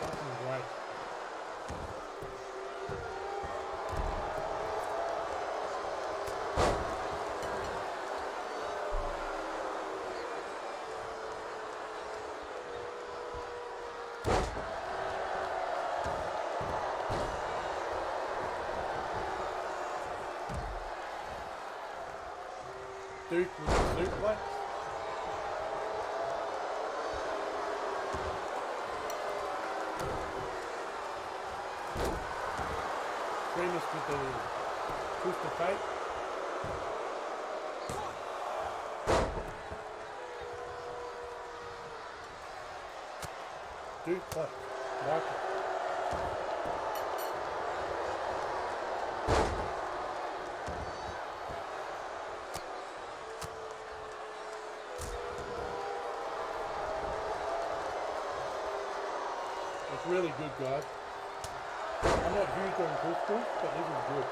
Fucking great. Duke with the suplex. Grimace with the twist of fate. Duke flex. Like it. It's really good, guys. I'm not huge on crystals, but this is good.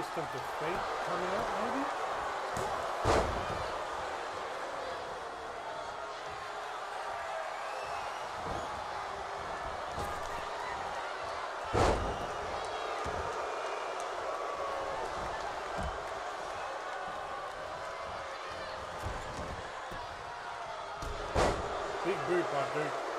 taste of defeat coming up, maybe? Big boot by Duke.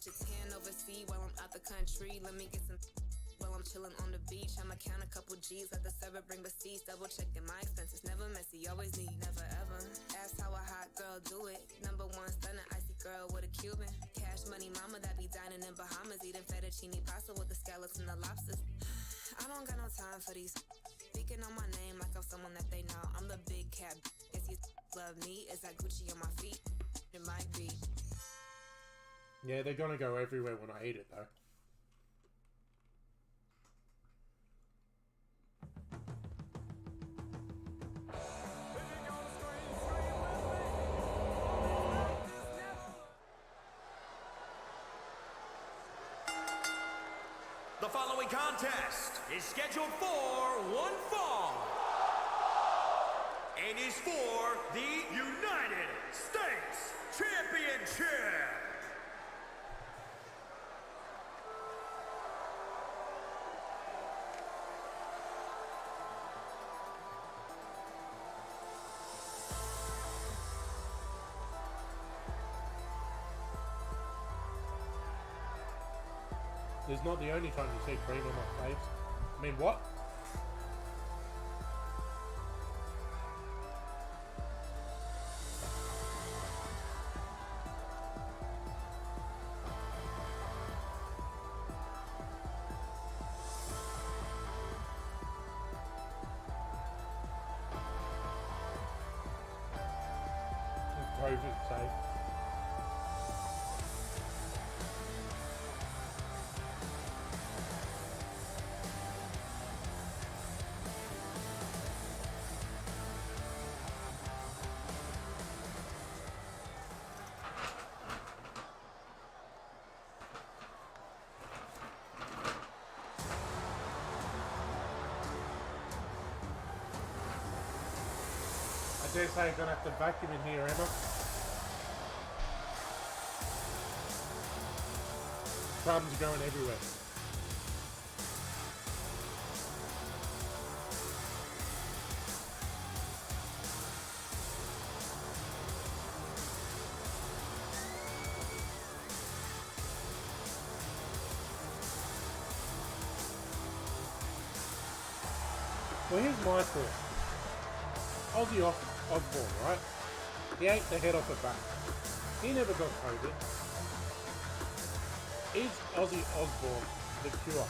catch a tan overseas while I'm out the country. Let me get some while I'm chilling on the beach. I'ma count a couple G's, let the server bring receipts. Double checking my expenses, never messy, always neat, never ever. Ask how a hot girl do it. Number one stunner, icy girl with a Cuban. Cash money mama that be dining in Bahamas, eating fettuccine pasta with the scallops and the lobsters. I don't got no time for these. Speaking on my name like I'm someone that they know. I'm the big cat. If you love me, is that Gucci on my feet? It might be. Yeah, they're gonna go everywhere when I eat it, though. The following contest is scheduled for one fall and is for the United States Championship. It's not the only time you see cream on my face. I mean, what? It's COVID safe. I dare say I'm gonna have to vacuum in here, Emma. Crumbs going everywhere. Well, here's my thought. Ozzy Osbourne, right? He ate the head off a bat. He never got COVID. Is Ozzy Osbourne the cure?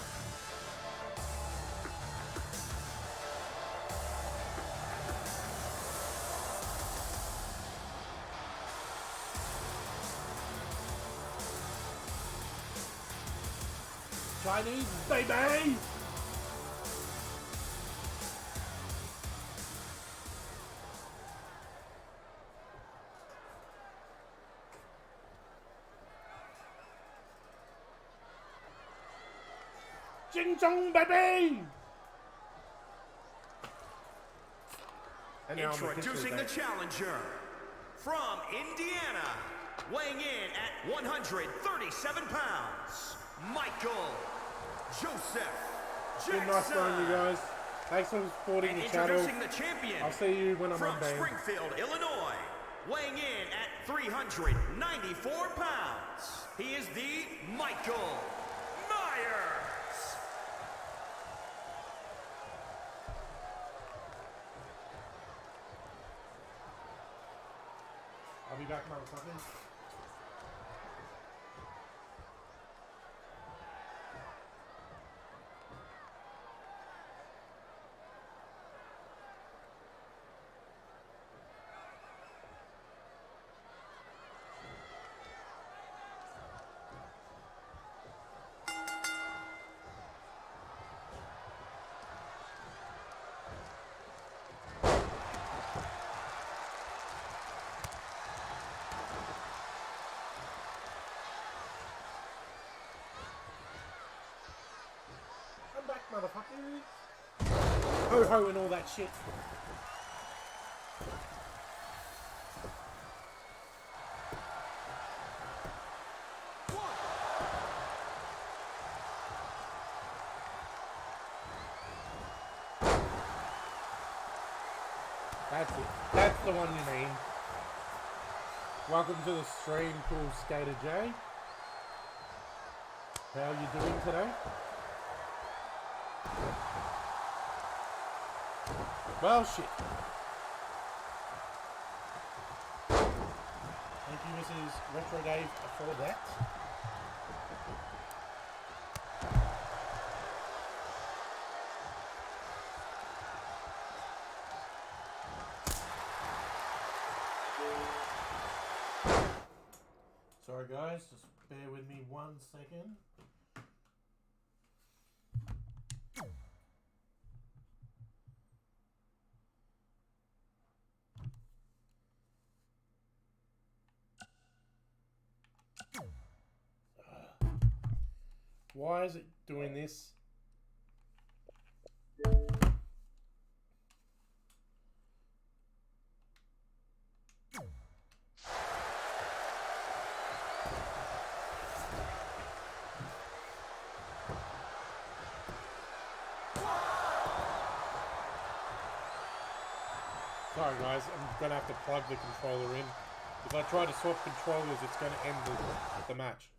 Chinese, baby! Ching chong, baby! And now introducing the challenger from Indiana, weighing in at 137 pounds, Michael Joseph Jackson. Good nice knowing you guys. Thanks for supporting the channel. Introducing the champion I'll see you when I'm from unbanned. Springfield, Illinois, weighing in at 394 pounds. He is the Michael Myers. I'll be back, motherfucker. I'm back, motherfuckers. Ho ho and all that shit. That's it. That's the one you mean. Welcome to the stream, cool Skater J. How are you doing today? Well, shit. Thank you, Mrs. Retro Dave, for that. Sorry guys, just bear with me 1 second. Why is it doing this? Sorry guys, I'm going to have to plug the controller in. If I try to swap controllers, it's going to end the match.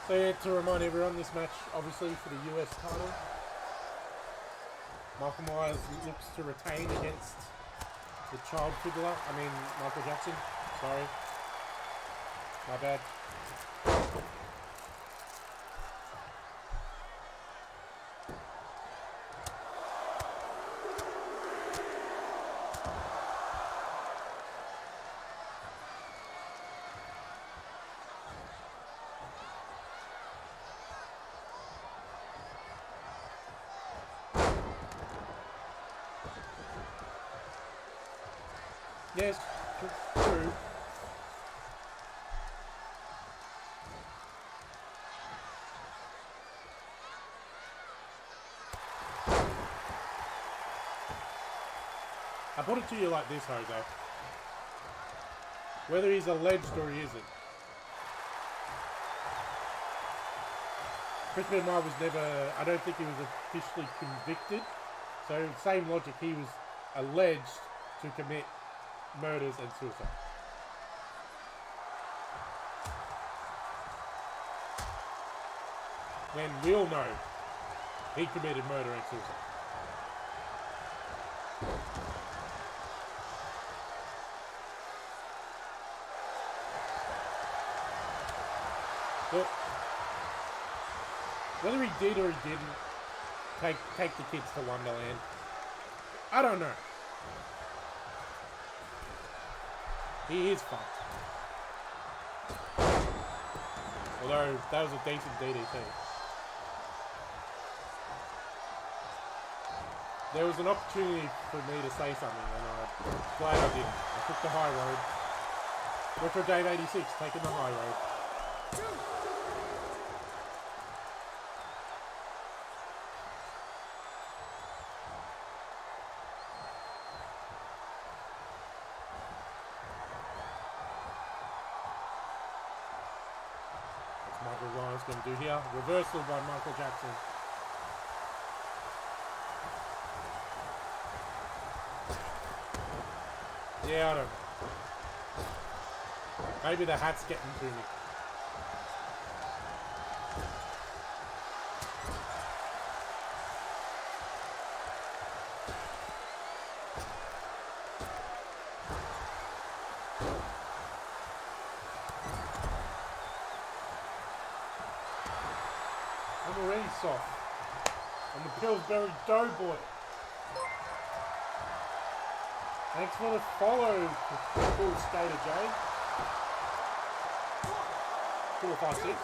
So yeah, to remind everyone, this match obviously for the US title. Michael Myers looks to retain against the child fiddler. I mean, Michael Jackson. Sorry. My bad. Yes, true. I put it to you like this, Jose. Whether he's alleged or he isn't. Chris Benoit was never, I don't think he was officially convicted. So same logic, he was alleged to commit murders and suicide. When we all know he committed murder and suicide. But whether he did or he didn't take the kids to Wonderland, I don't know. He is fucked. Although, that was a decent DDT. There was an opportunity for me to say something, and I'm glad I didn't. I took the high road. Retro Dave 86, taking the high road. Going to do here. Reversal by Michael Jackson. Yeah, I don't know. Maybe the hat's getting to me. Soft. And the Pillsbury Doughboy. Thanks for the follow, Cool Skater J. 456.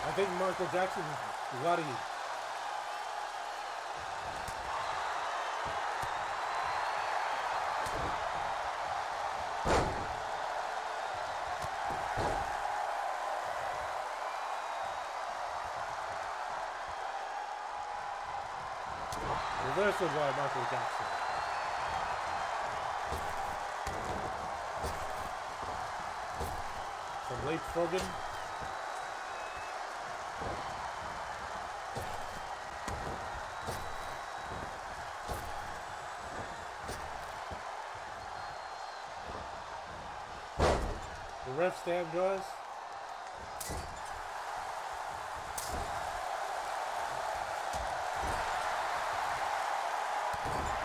I think Michael Jackson is bloody. Reversal by Michael Jackson. Some leapfrogging. The ref's down, guys.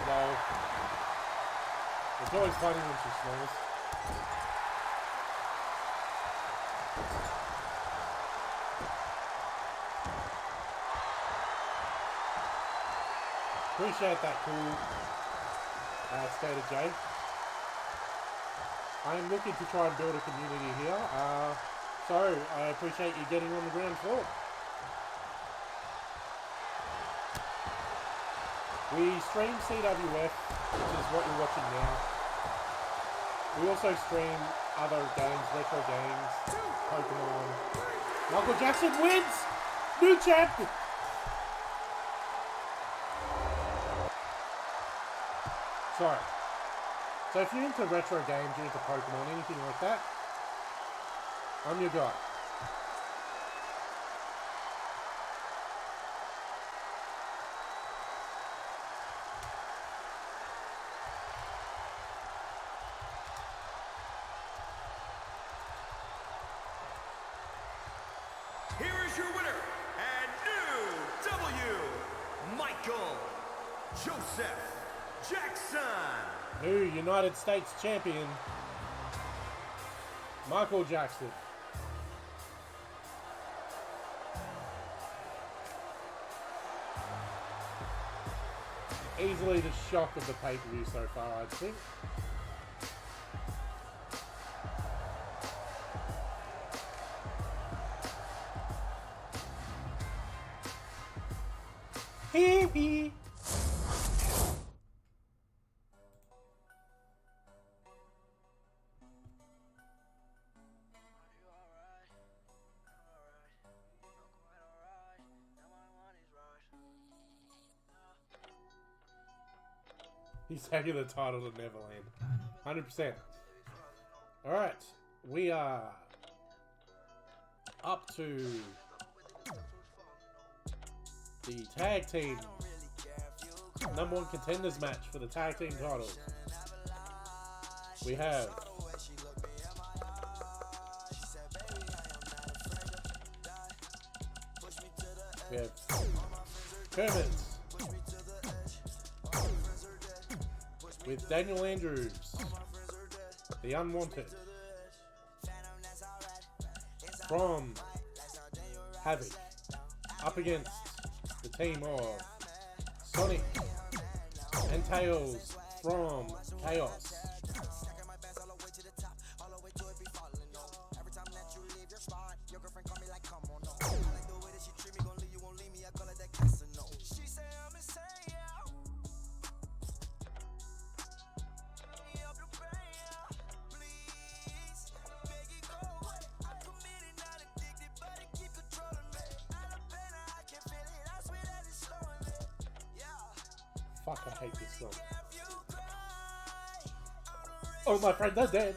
Lol. It's always funny when she snores. Appreciate that cool Skater J. I am looking to try and build a community here, so I appreciate you getting on the ground floor. We stream CWF, which is what you're watching now. We also stream other games, retro games, Pokemon. Michael Jackson wins! New champ! Sorry. So if you're into retro games, you're into Pokemon, anything like that, I'm your guy. Here is your winner, and new W, Michael Joseph Jackson. New United States champion, Michael Jackson. Easily the shock of the pay-per-view so far, I think. Hee hee. He's taking the title to Neverland. 100%. Alright. We are up to the tag team #1 contenders match for the tag team titles. We have Kermit with Daniel Andrews, the Unwanted, from Havoc, up against the team of Sonic and Tails from Chaos. Fuck, I hate this song. Oh, my friend, they're dead.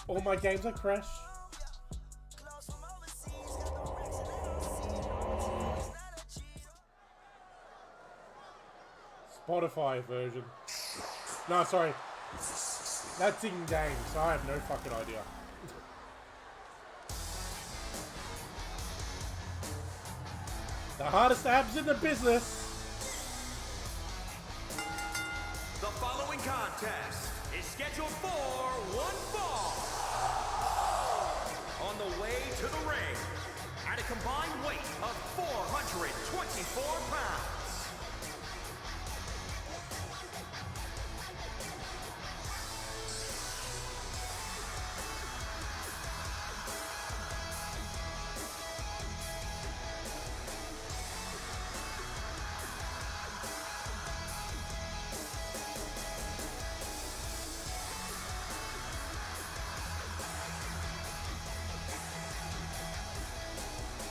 All my games are crash. Spotify version. No, sorry. That's in game, so I have no fucking idea. The hardest abs in the business. The following contest is scheduled for one fall. On the way to the ring, pounds.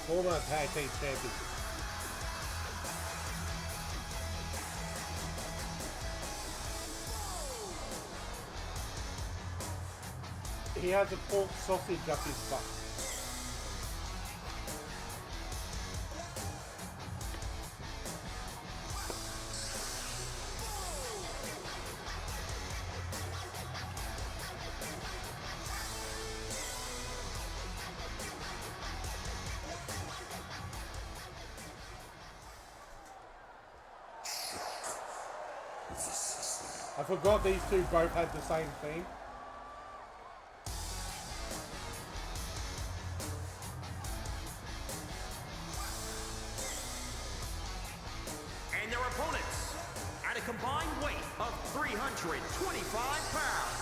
Former tag team champions. He has a pork sausage up his butt. I forgot these two both had the same theme. And their opponents, at a combined weight of 325 pounds.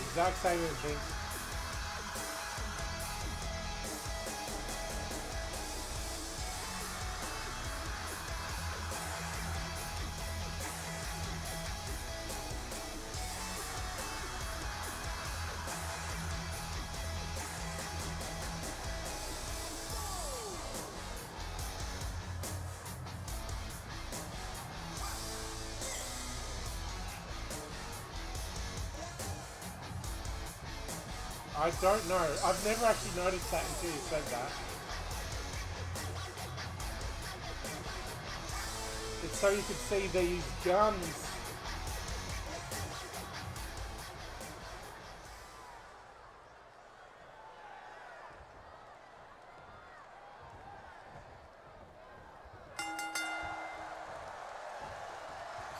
Exact same thing. I don't know. I've never actually noticed that until you said that. It's so you could see these guns.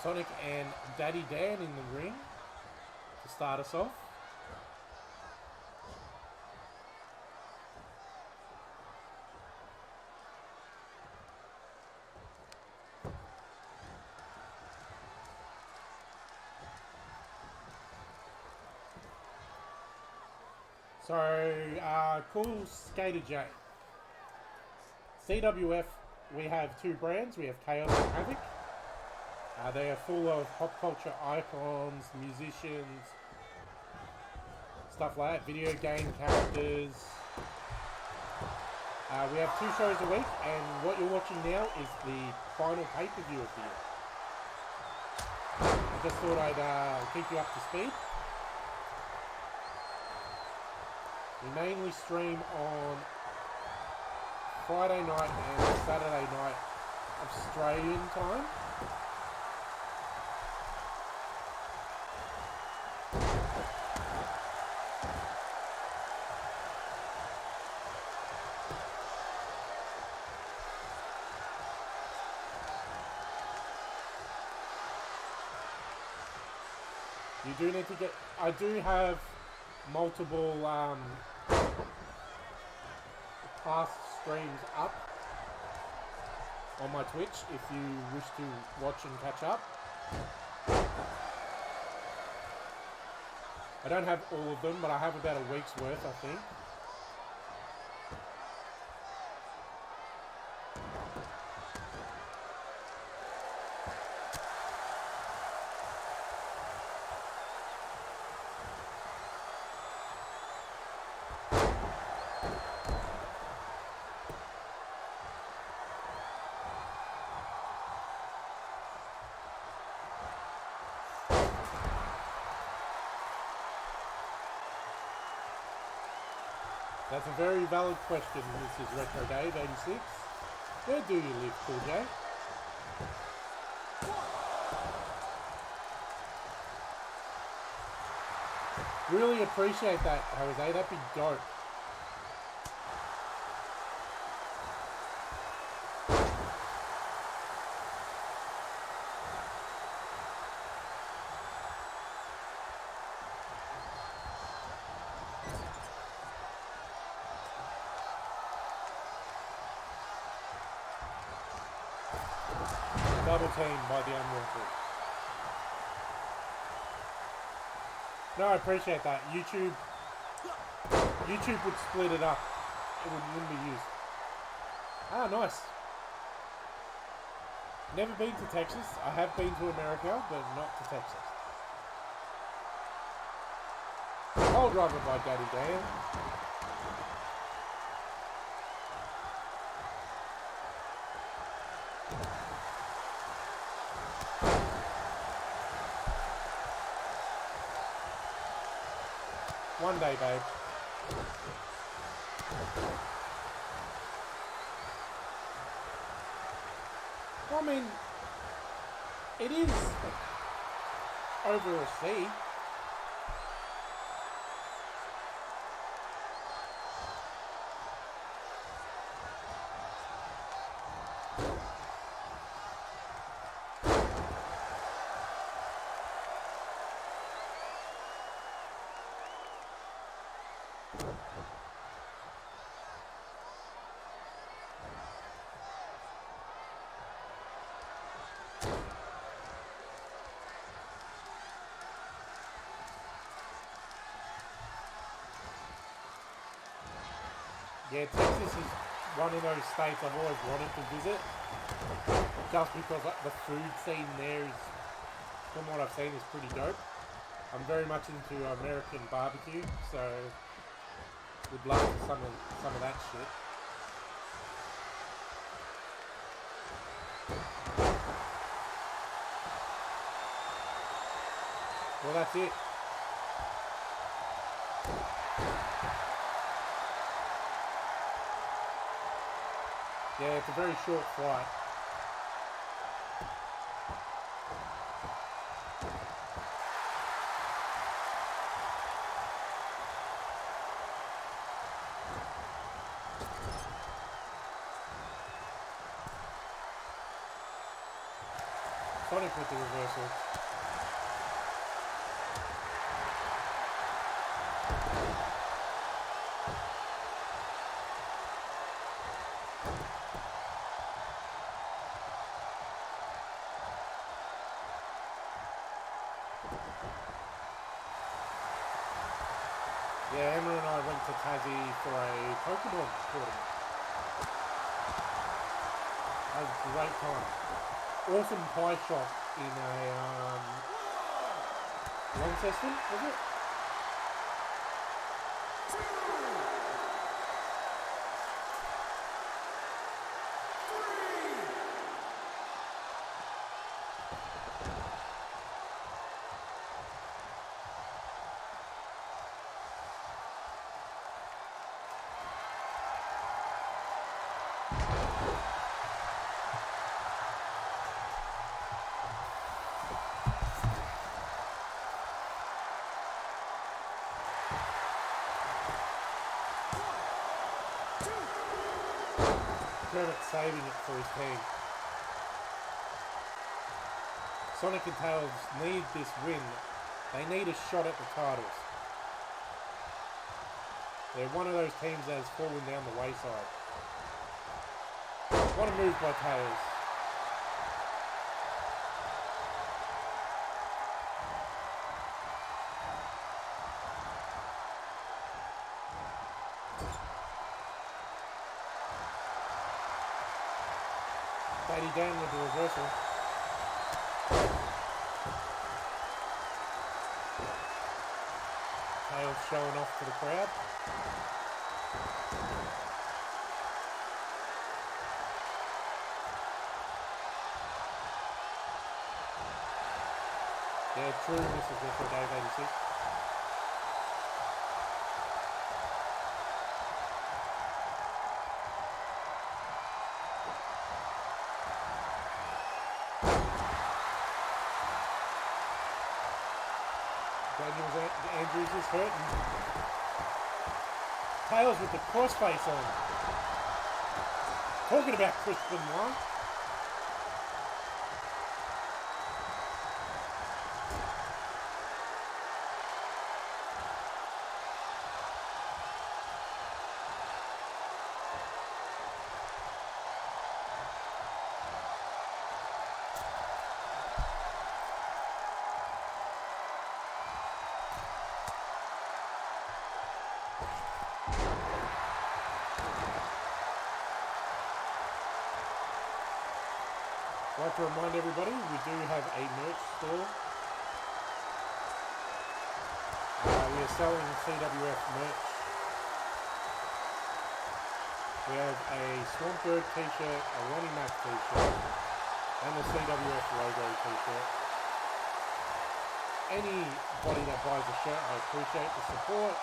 Sonic and Daddy Dan in the ring to start us off. So, cool Skater J. CWF, we have two brands. We have Chaos and Havoc. They are full of pop culture icons, musicians, stuff like that, video game characters. We have 2 shows a week, and what you're watching now is the final pay-per-view of the year. I just thought I'd keep you up to speed. We mainly stream on Friday night and Saturday night Australian time. You do need to get... I do have multiple past streams up on my Twitch if you wish to watch and catch up. I don't have all of them, but I have about a week's worth, I think. That's a very valid question, Mrs. Retro Dave 86. Where do you live, Cool J? Really appreciate that, Jose. That'd be dope. double teamed by the Unwanted. No, I appreciate that. YouTube would split it up. It wouldn't be used. Ah, nice. Never been to Texas. I have been to America, but not to Texas. Pole driver by Daddy Dan. One day, babe. Well, I mean, it is over a sea. Yeah, Texas is one of those states I've always wanted to visit, just because the food scene there is, from what I've seen, is pretty dope. I'm very much into American barbecue, so would love some of that shit. Well, that's it. Yeah, it's a very short flight. Sonic with the reversal. Yeah, Emma and I went to Tassie for a Pokemon tournament. Had a great time. Awesome pie shop in a Launceston, was it? Saving it for his team. Sonic and Tails need this win. They need a shot at the titles. They're one of those teams that has fallen down the wayside. What a move by Tails. Daddy Dan with the reversal. Tails showing off to the crowd. Yeah, true, this is Retro Dave 86. Andrews is hurting. Tails with the crossface on. Talking about Chris Benoit. like to remind everybody, we do have a merch store. We are selling CWF merch. We have a Swampberg t-shirt, a Ronnie Mac t-shirt, and the CWF logo t-shirt. Anybody that buys a shirt, I appreciate the support.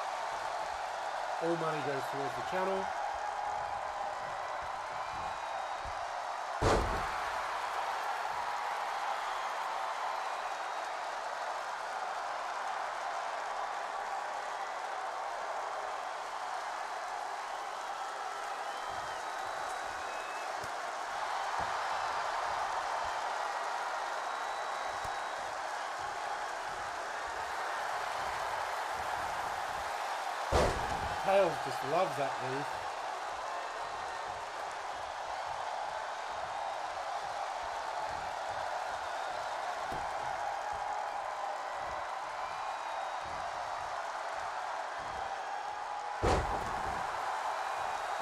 All money goes towards the channel. Tails just loves that move.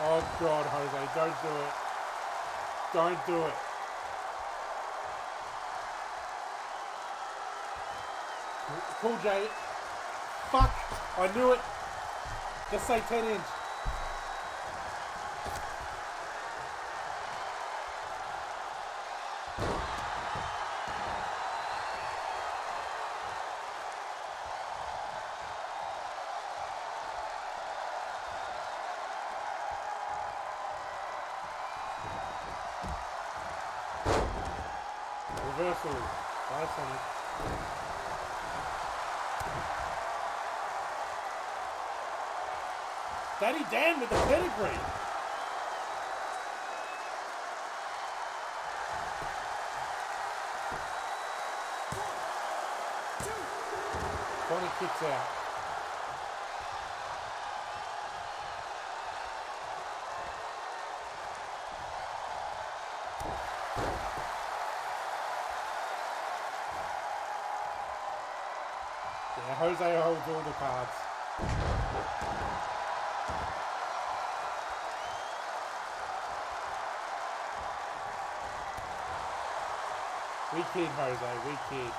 Oh God, Jose, don't do it. Don't do it. Cool J. Fuck, I knew it. Just say 10 inch. Reversal. Bye, Sonic. Daddy Dan with the pedigree. Tony kicks out. Yeah, Jose holds all the cards. We kid, Jose, we kid.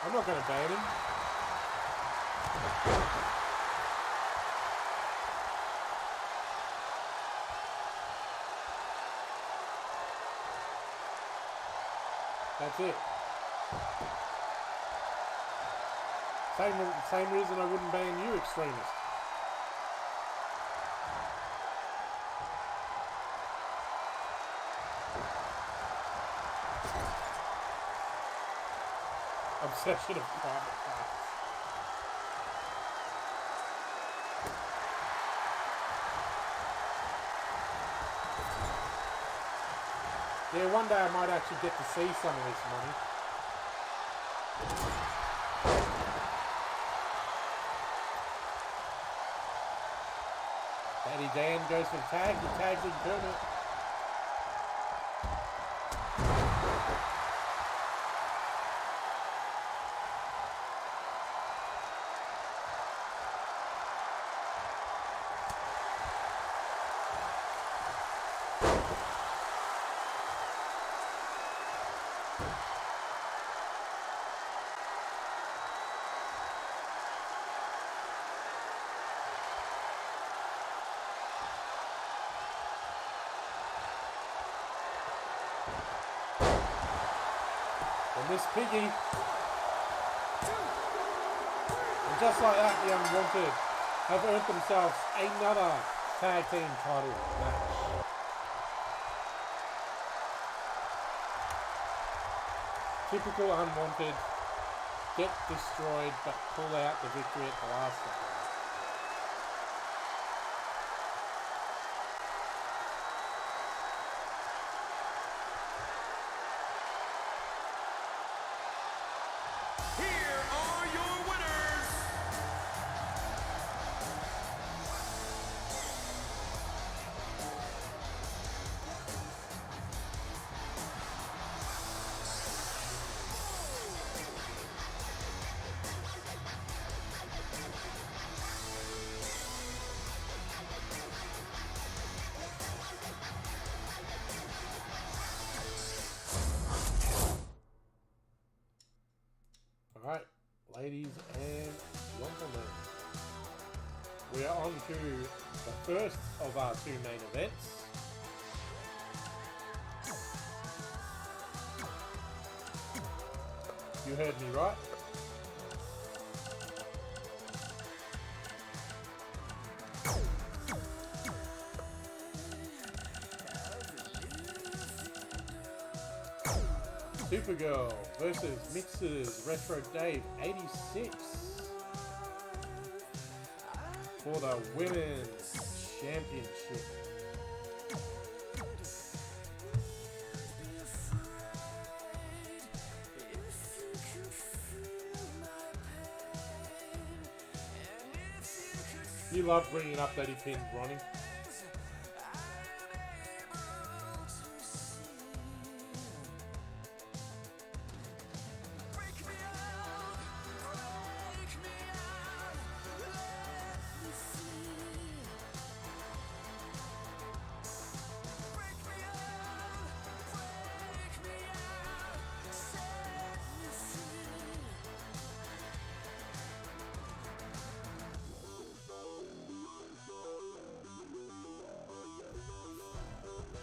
I'm not going to ban him. That's it. Same reason I wouldn't ban you, extremist. Obsession of private parts. Yeah, one day I might actually get to see some of this money. Daddy Dan goes for the tag. He tags in Kermit. Miss Piggy. And just like that, the Unwanted have earned themselves another tag team title match. Typical Unwanted, get destroyed but pull out the victory at the last second. ladies and gentlemen. We are on to the first of our two main events. You heard me right. Supergirl versus Mixers Retro Dave 86 for the Women's Championship. You love bringing up that he pinned Ronnie.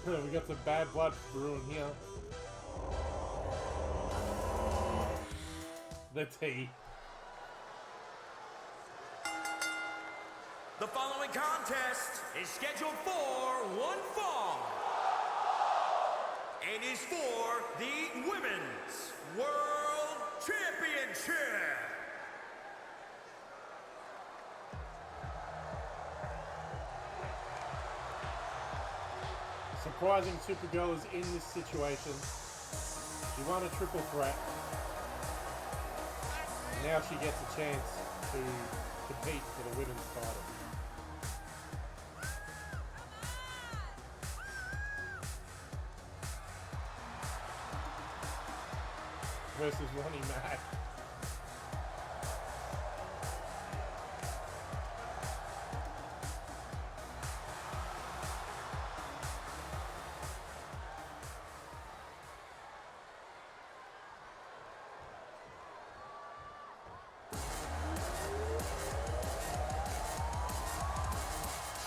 We got some bad blood brewing here. The tea. The following contest is scheduled for one fall and is for the Women's World Championship. Surprising Supergirl is in this situation. She won a triple threat. Now she gets a chance to compete for the women's title. Versus Ronnie Mac.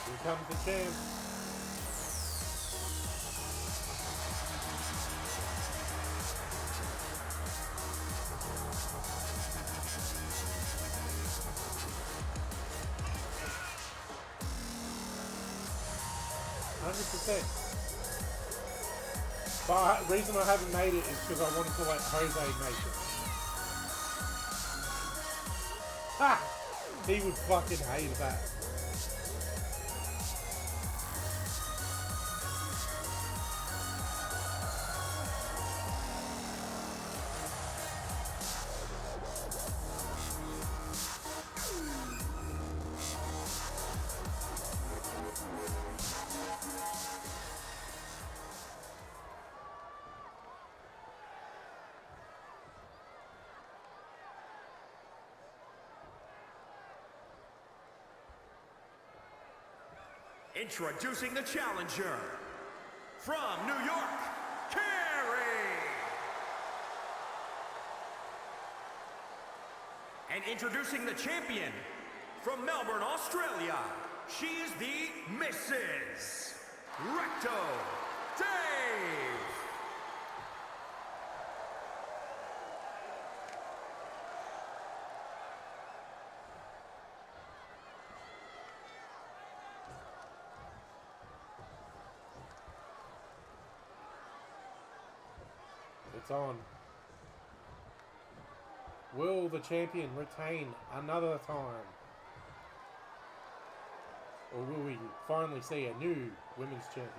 Here comes the champ. But the reason I haven't made it is because I wanted to let Jose make it. Ha! He would fucking hate that. Introducing the challenger from New York, Carrie. And introducing the champion from Melbourne, Australia. She is the Mrs. Recto Dave. It's on. Will the champion retain another time? Or will we finally see a new women's champion?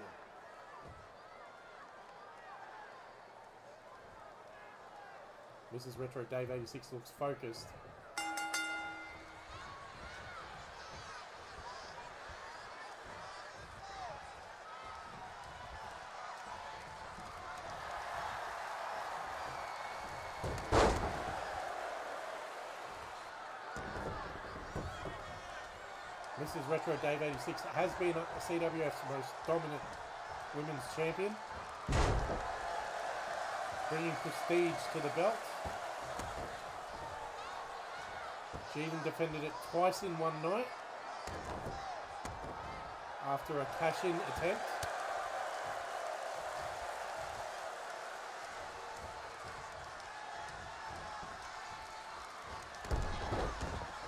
Mrs. Retro Dave 86 looks focused. Mrs. Retro Dave 86 has been CWF's most dominant women's champion, bringing prestige to the belt. She even defended it twice in one night after a cash-in attempt.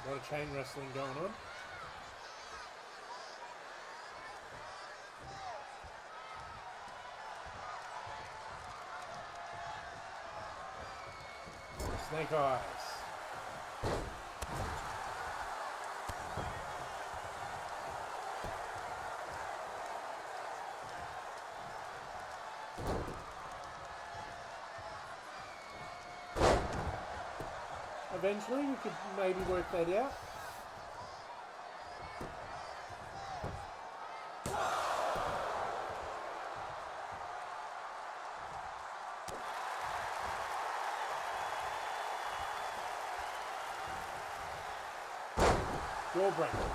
A lot of chain wrestling going on. Snake Eyes. Eventually, you could maybe work that out. Jawbreaker.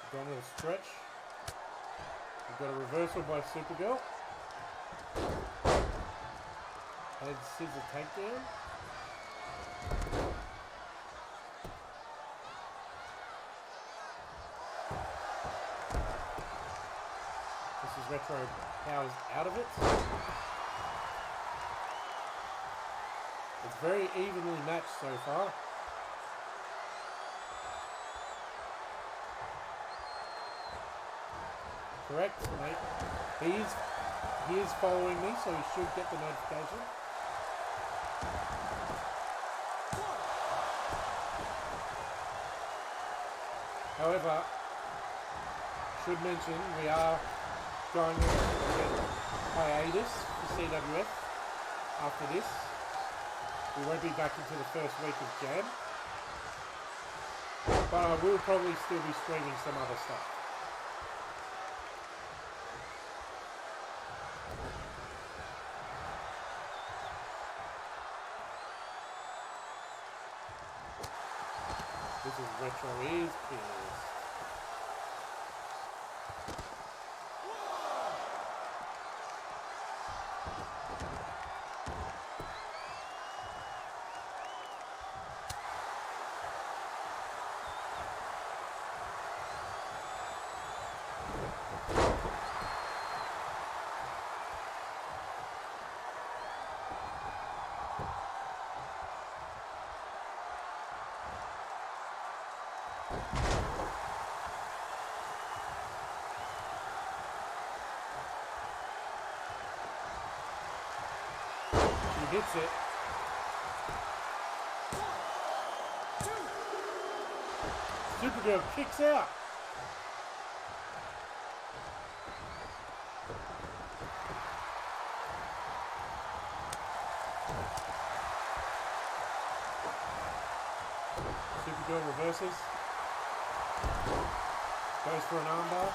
Abdominal stretch. We've got a reversal by Supergirl. Head scissor takedown. Retro powers out of it. It's very evenly matched so far. Correct, mate. He is following me, so he should get the notification. However, should mention we are going on a hiatus for CWF after this. We won't be back until the first week of Jan. But I will probably still be streaming some other stuff. This is Retro is pissed. He hits it. Supergirl kicks out. Supergirl reverses. Goes for an armbar.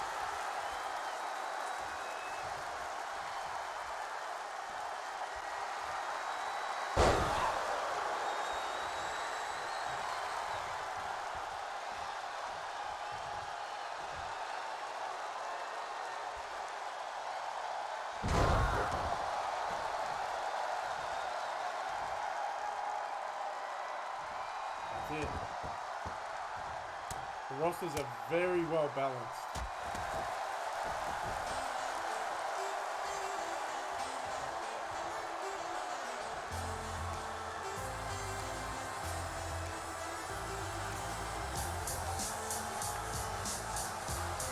That's it. The rosters are very well balanced.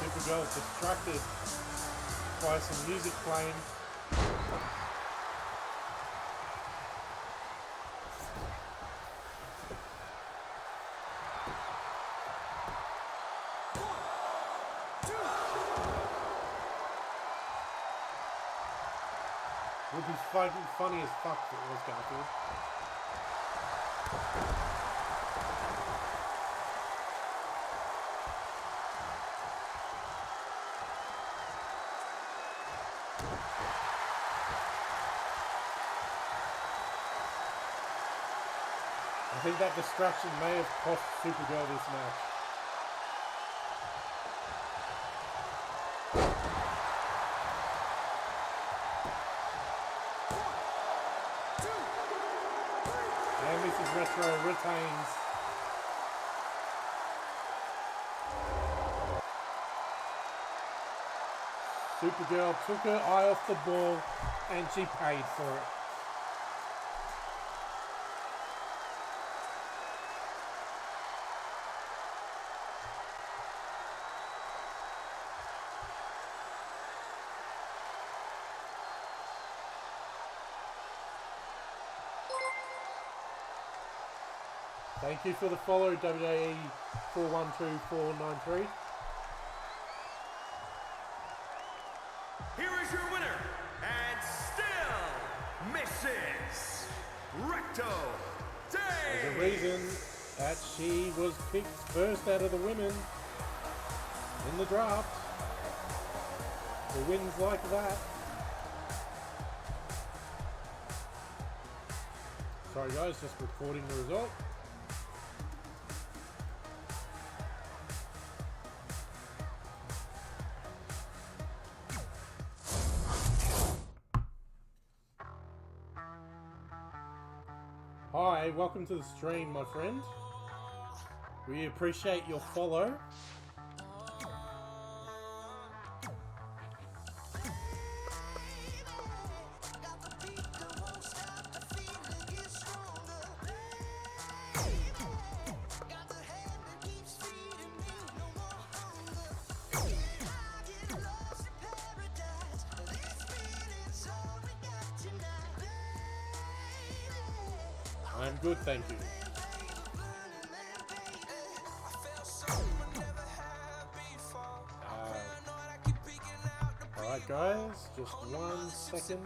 Supergirl is distracted by some music playing. Would be fucking funny as fuck if it was Garfield. I think that distraction may have cost Supergirl this match. And Mrs. Retro retains. Supergirl took her eye off the ball and she paid for it. Thank you for the follow, WWE 412493. Here is your winner, and still Mrs. Recto Day. There's a reason that she was picked first out of the women in the draft. For wins like that. Sorry guys, just recording the result. Hi, welcome to the stream, my friend. We appreciate your follow. I'm good, thank you. Alright guys, just 1 second.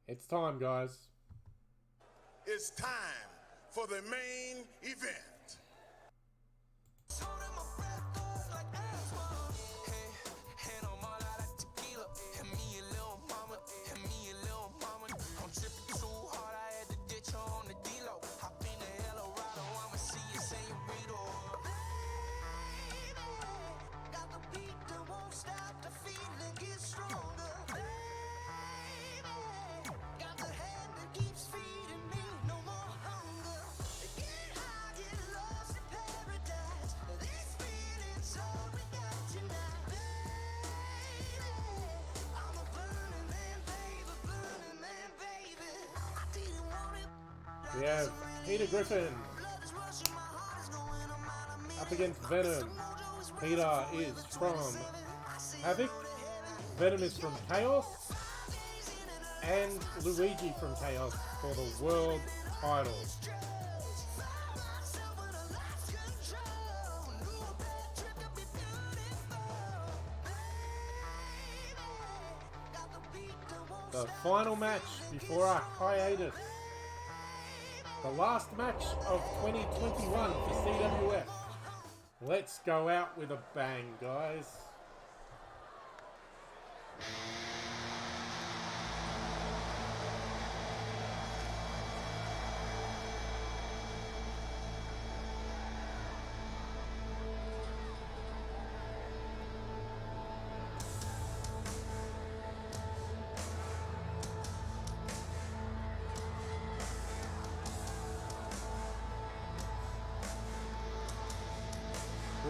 It's time, guys. It's time for the main event. We have Peter Griffin up against Venom. Peter is from Havoc, Venom is from Chaos, and Luigi from Chaos for the world title. The final match before our hiatus. The last match of 2021 for CWF. Let's go out with a bang, guys.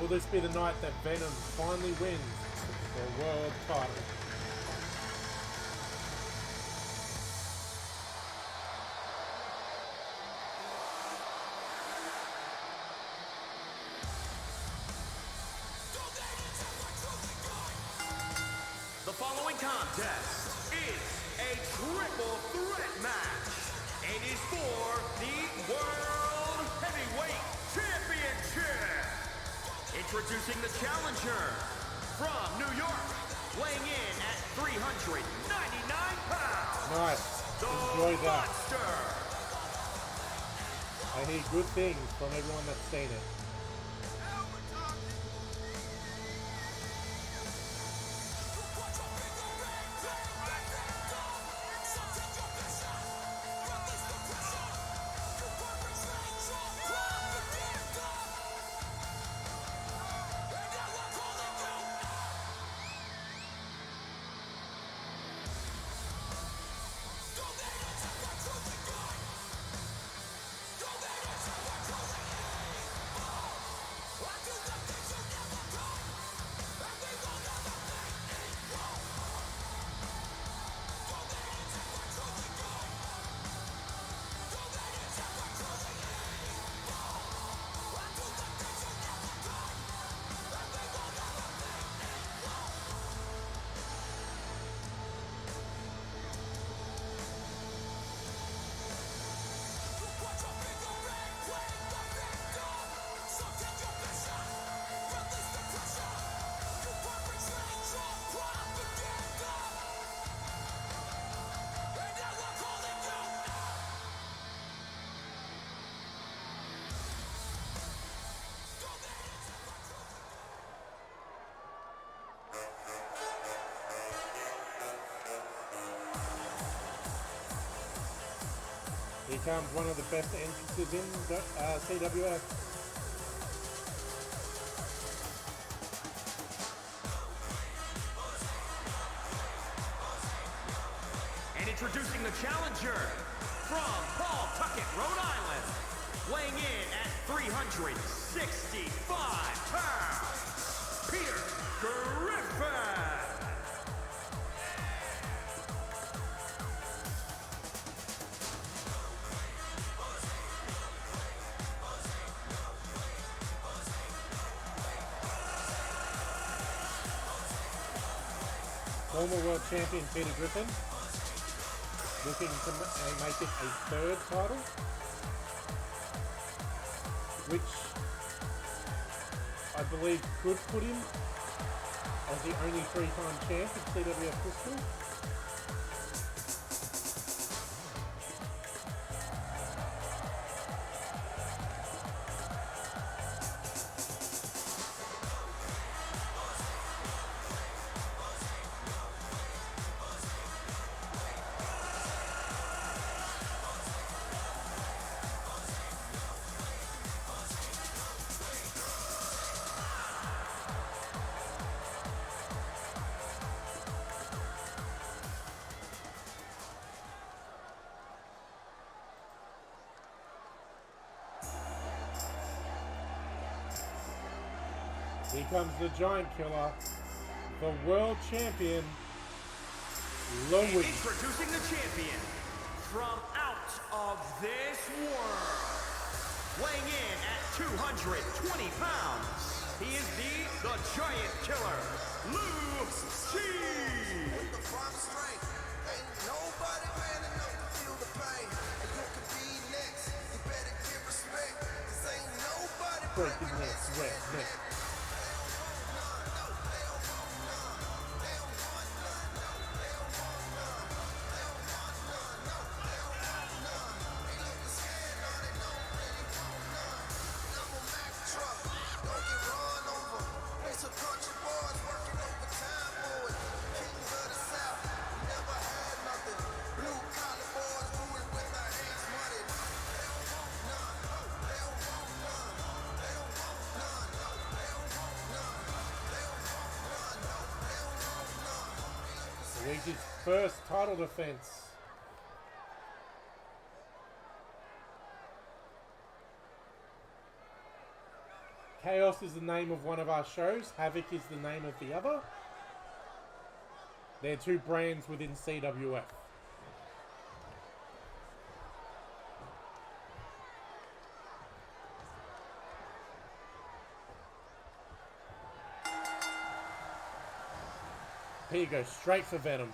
Will this be the night that Venom finally wins the world title? The following contest is a triple threat match and is for the World Heavyweight Championship. Introducing the challenger from New York, weighing in at 399 pounds. Nice. The Enjoy that. Monster. I hear good things from everyone that's seen it. Here comes one of the best entrances in CWF. And introducing the challenger from Pawtucket, Rhode Island, weighing in at 365 pounds, Peter Griffin. Former world champion Peter Griffin, looking to make it a third title, which I believe could put him as the only three-time champ of CWF history. Here comes the Giant Killer, the world champion, Luigi. Introducing the champion from out of this world, weighing in at 220 pounds, he is the Giant Killer, Luigi. With the prime strength, ain't nobody man enough to feel the pain. And you can be next, you better give respect, 'cause ain't nobody Breaking neck, neck. Luigi's first title defense. Chaos is the name of one of our shows. Havoc is the name of the other. They're two brands within CWF. Here you go, straight for Venom.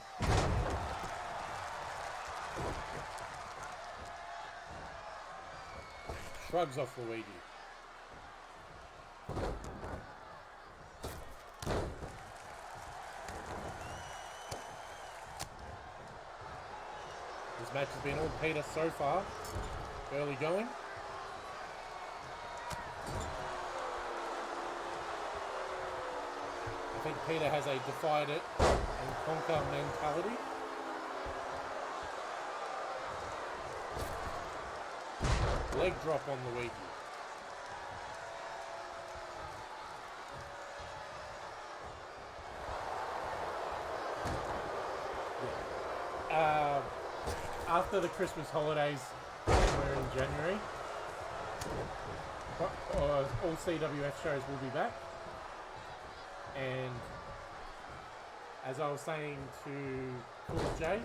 Shrugs off Luigi. This match has been all Peter so far. Early going. I think Peter has a divide it and conquer mentality. Leg drop on Luigi. After the Christmas holidays, we're in January. All CWF shows will be back. And as I was saying to Cool J,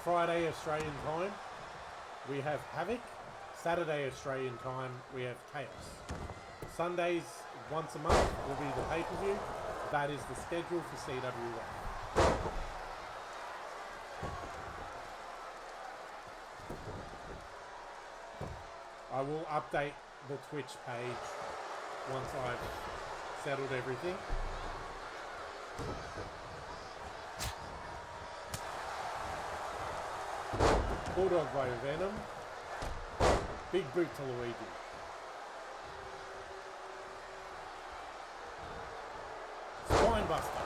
Friday Australian time, we have Havoc. Saturday Australian time, we have Chaos. Sundays, once a month, will be the pay-per-view. That is the schedule for CWF. I will update the Twitch page once I've settled everything. Bulldog by Venom. Big boot to Luigi. Spinebuster.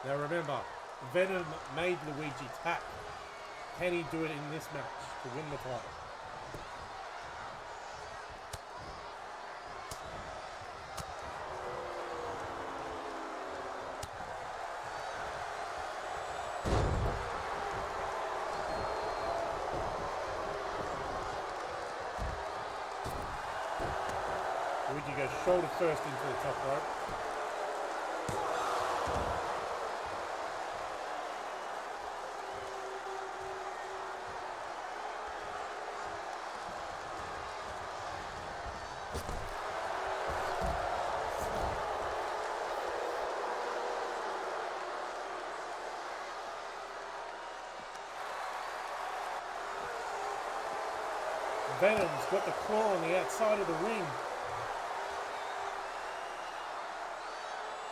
Now remember, Venom made Luigi tap. Can he do it in this match to win the title? Luigi goes shoulder first into the top rope. Venom's got the claw on the outside of the ring.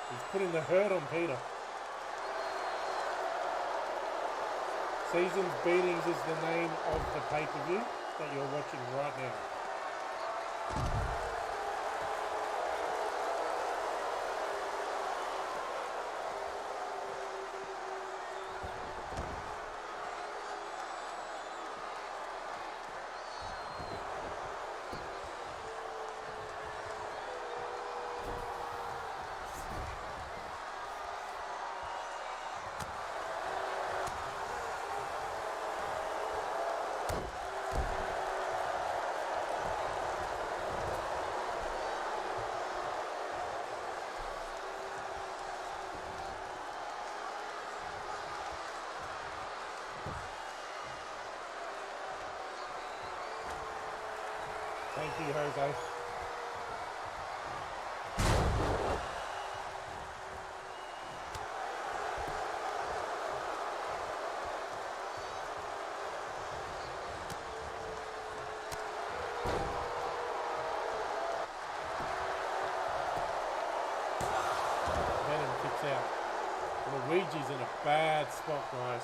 He's putting the hurt on Peter. Seasons Beatings is the name of the pay-per-view that you're watching right now. Thank you, Jose. Venom kicks out. Luigi's in a bad spot, guys.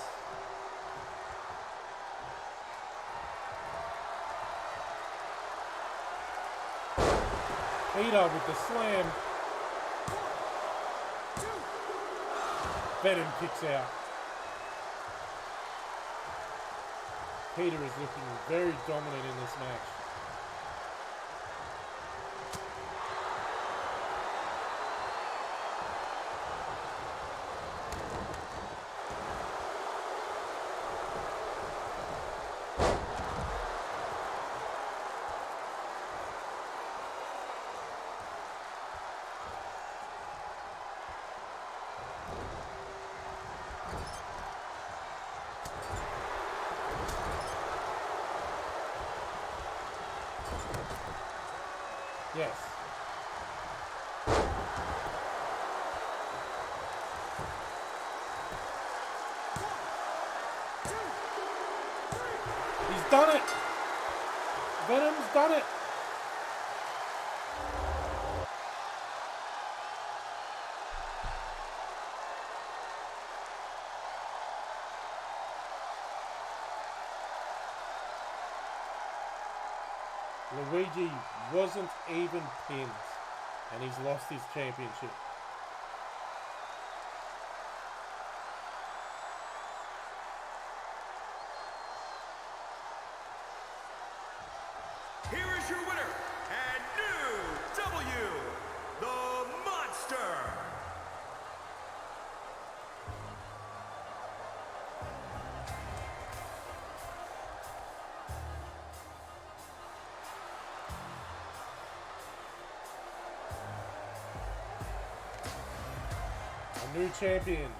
Peter with the slam. Venom kicks out. Peter is looking very dominant in this match. Yes. He's done it. Venom's done it. Luigi wasn't even pinned, and he's lost his championship. Here is your winner, and new W, the Monster. A new champion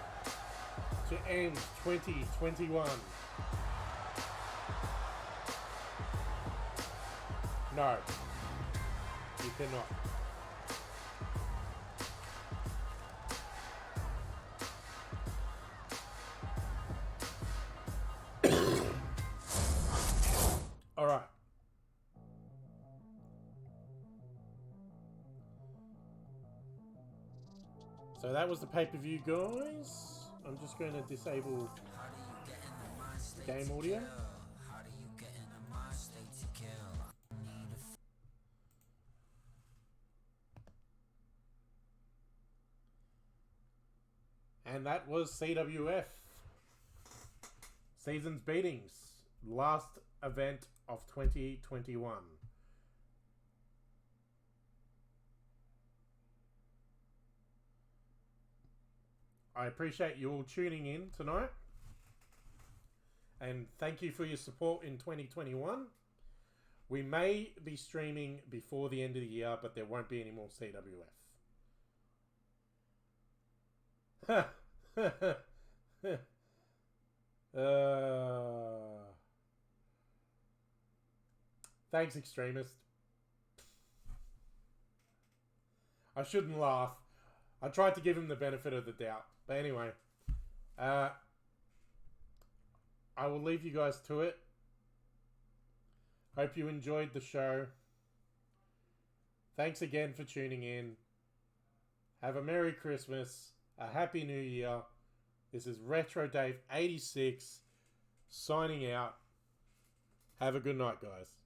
to end 2021. No, you cannot. All right. So that was the pay-per-view, guys. I'm just going to disable game audio. And that was CWF. Season's Beatings. Last event of 2021. I appreciate you all tuning in tonight. And thank you for your support in 2021. We may be streaming before the end of the year, but there won't be any more CWF. Thanks, Extremist. I shouldn't laugh. I tried to give him the benefit of the doubt. But anyway, I will leave you guys to it. Hope you enjoyed the show. Thanks again for tuning in. Have a Merry Christmas. A Happy New Year. This is Retro Dave 86 signing out. Have a good night, guys.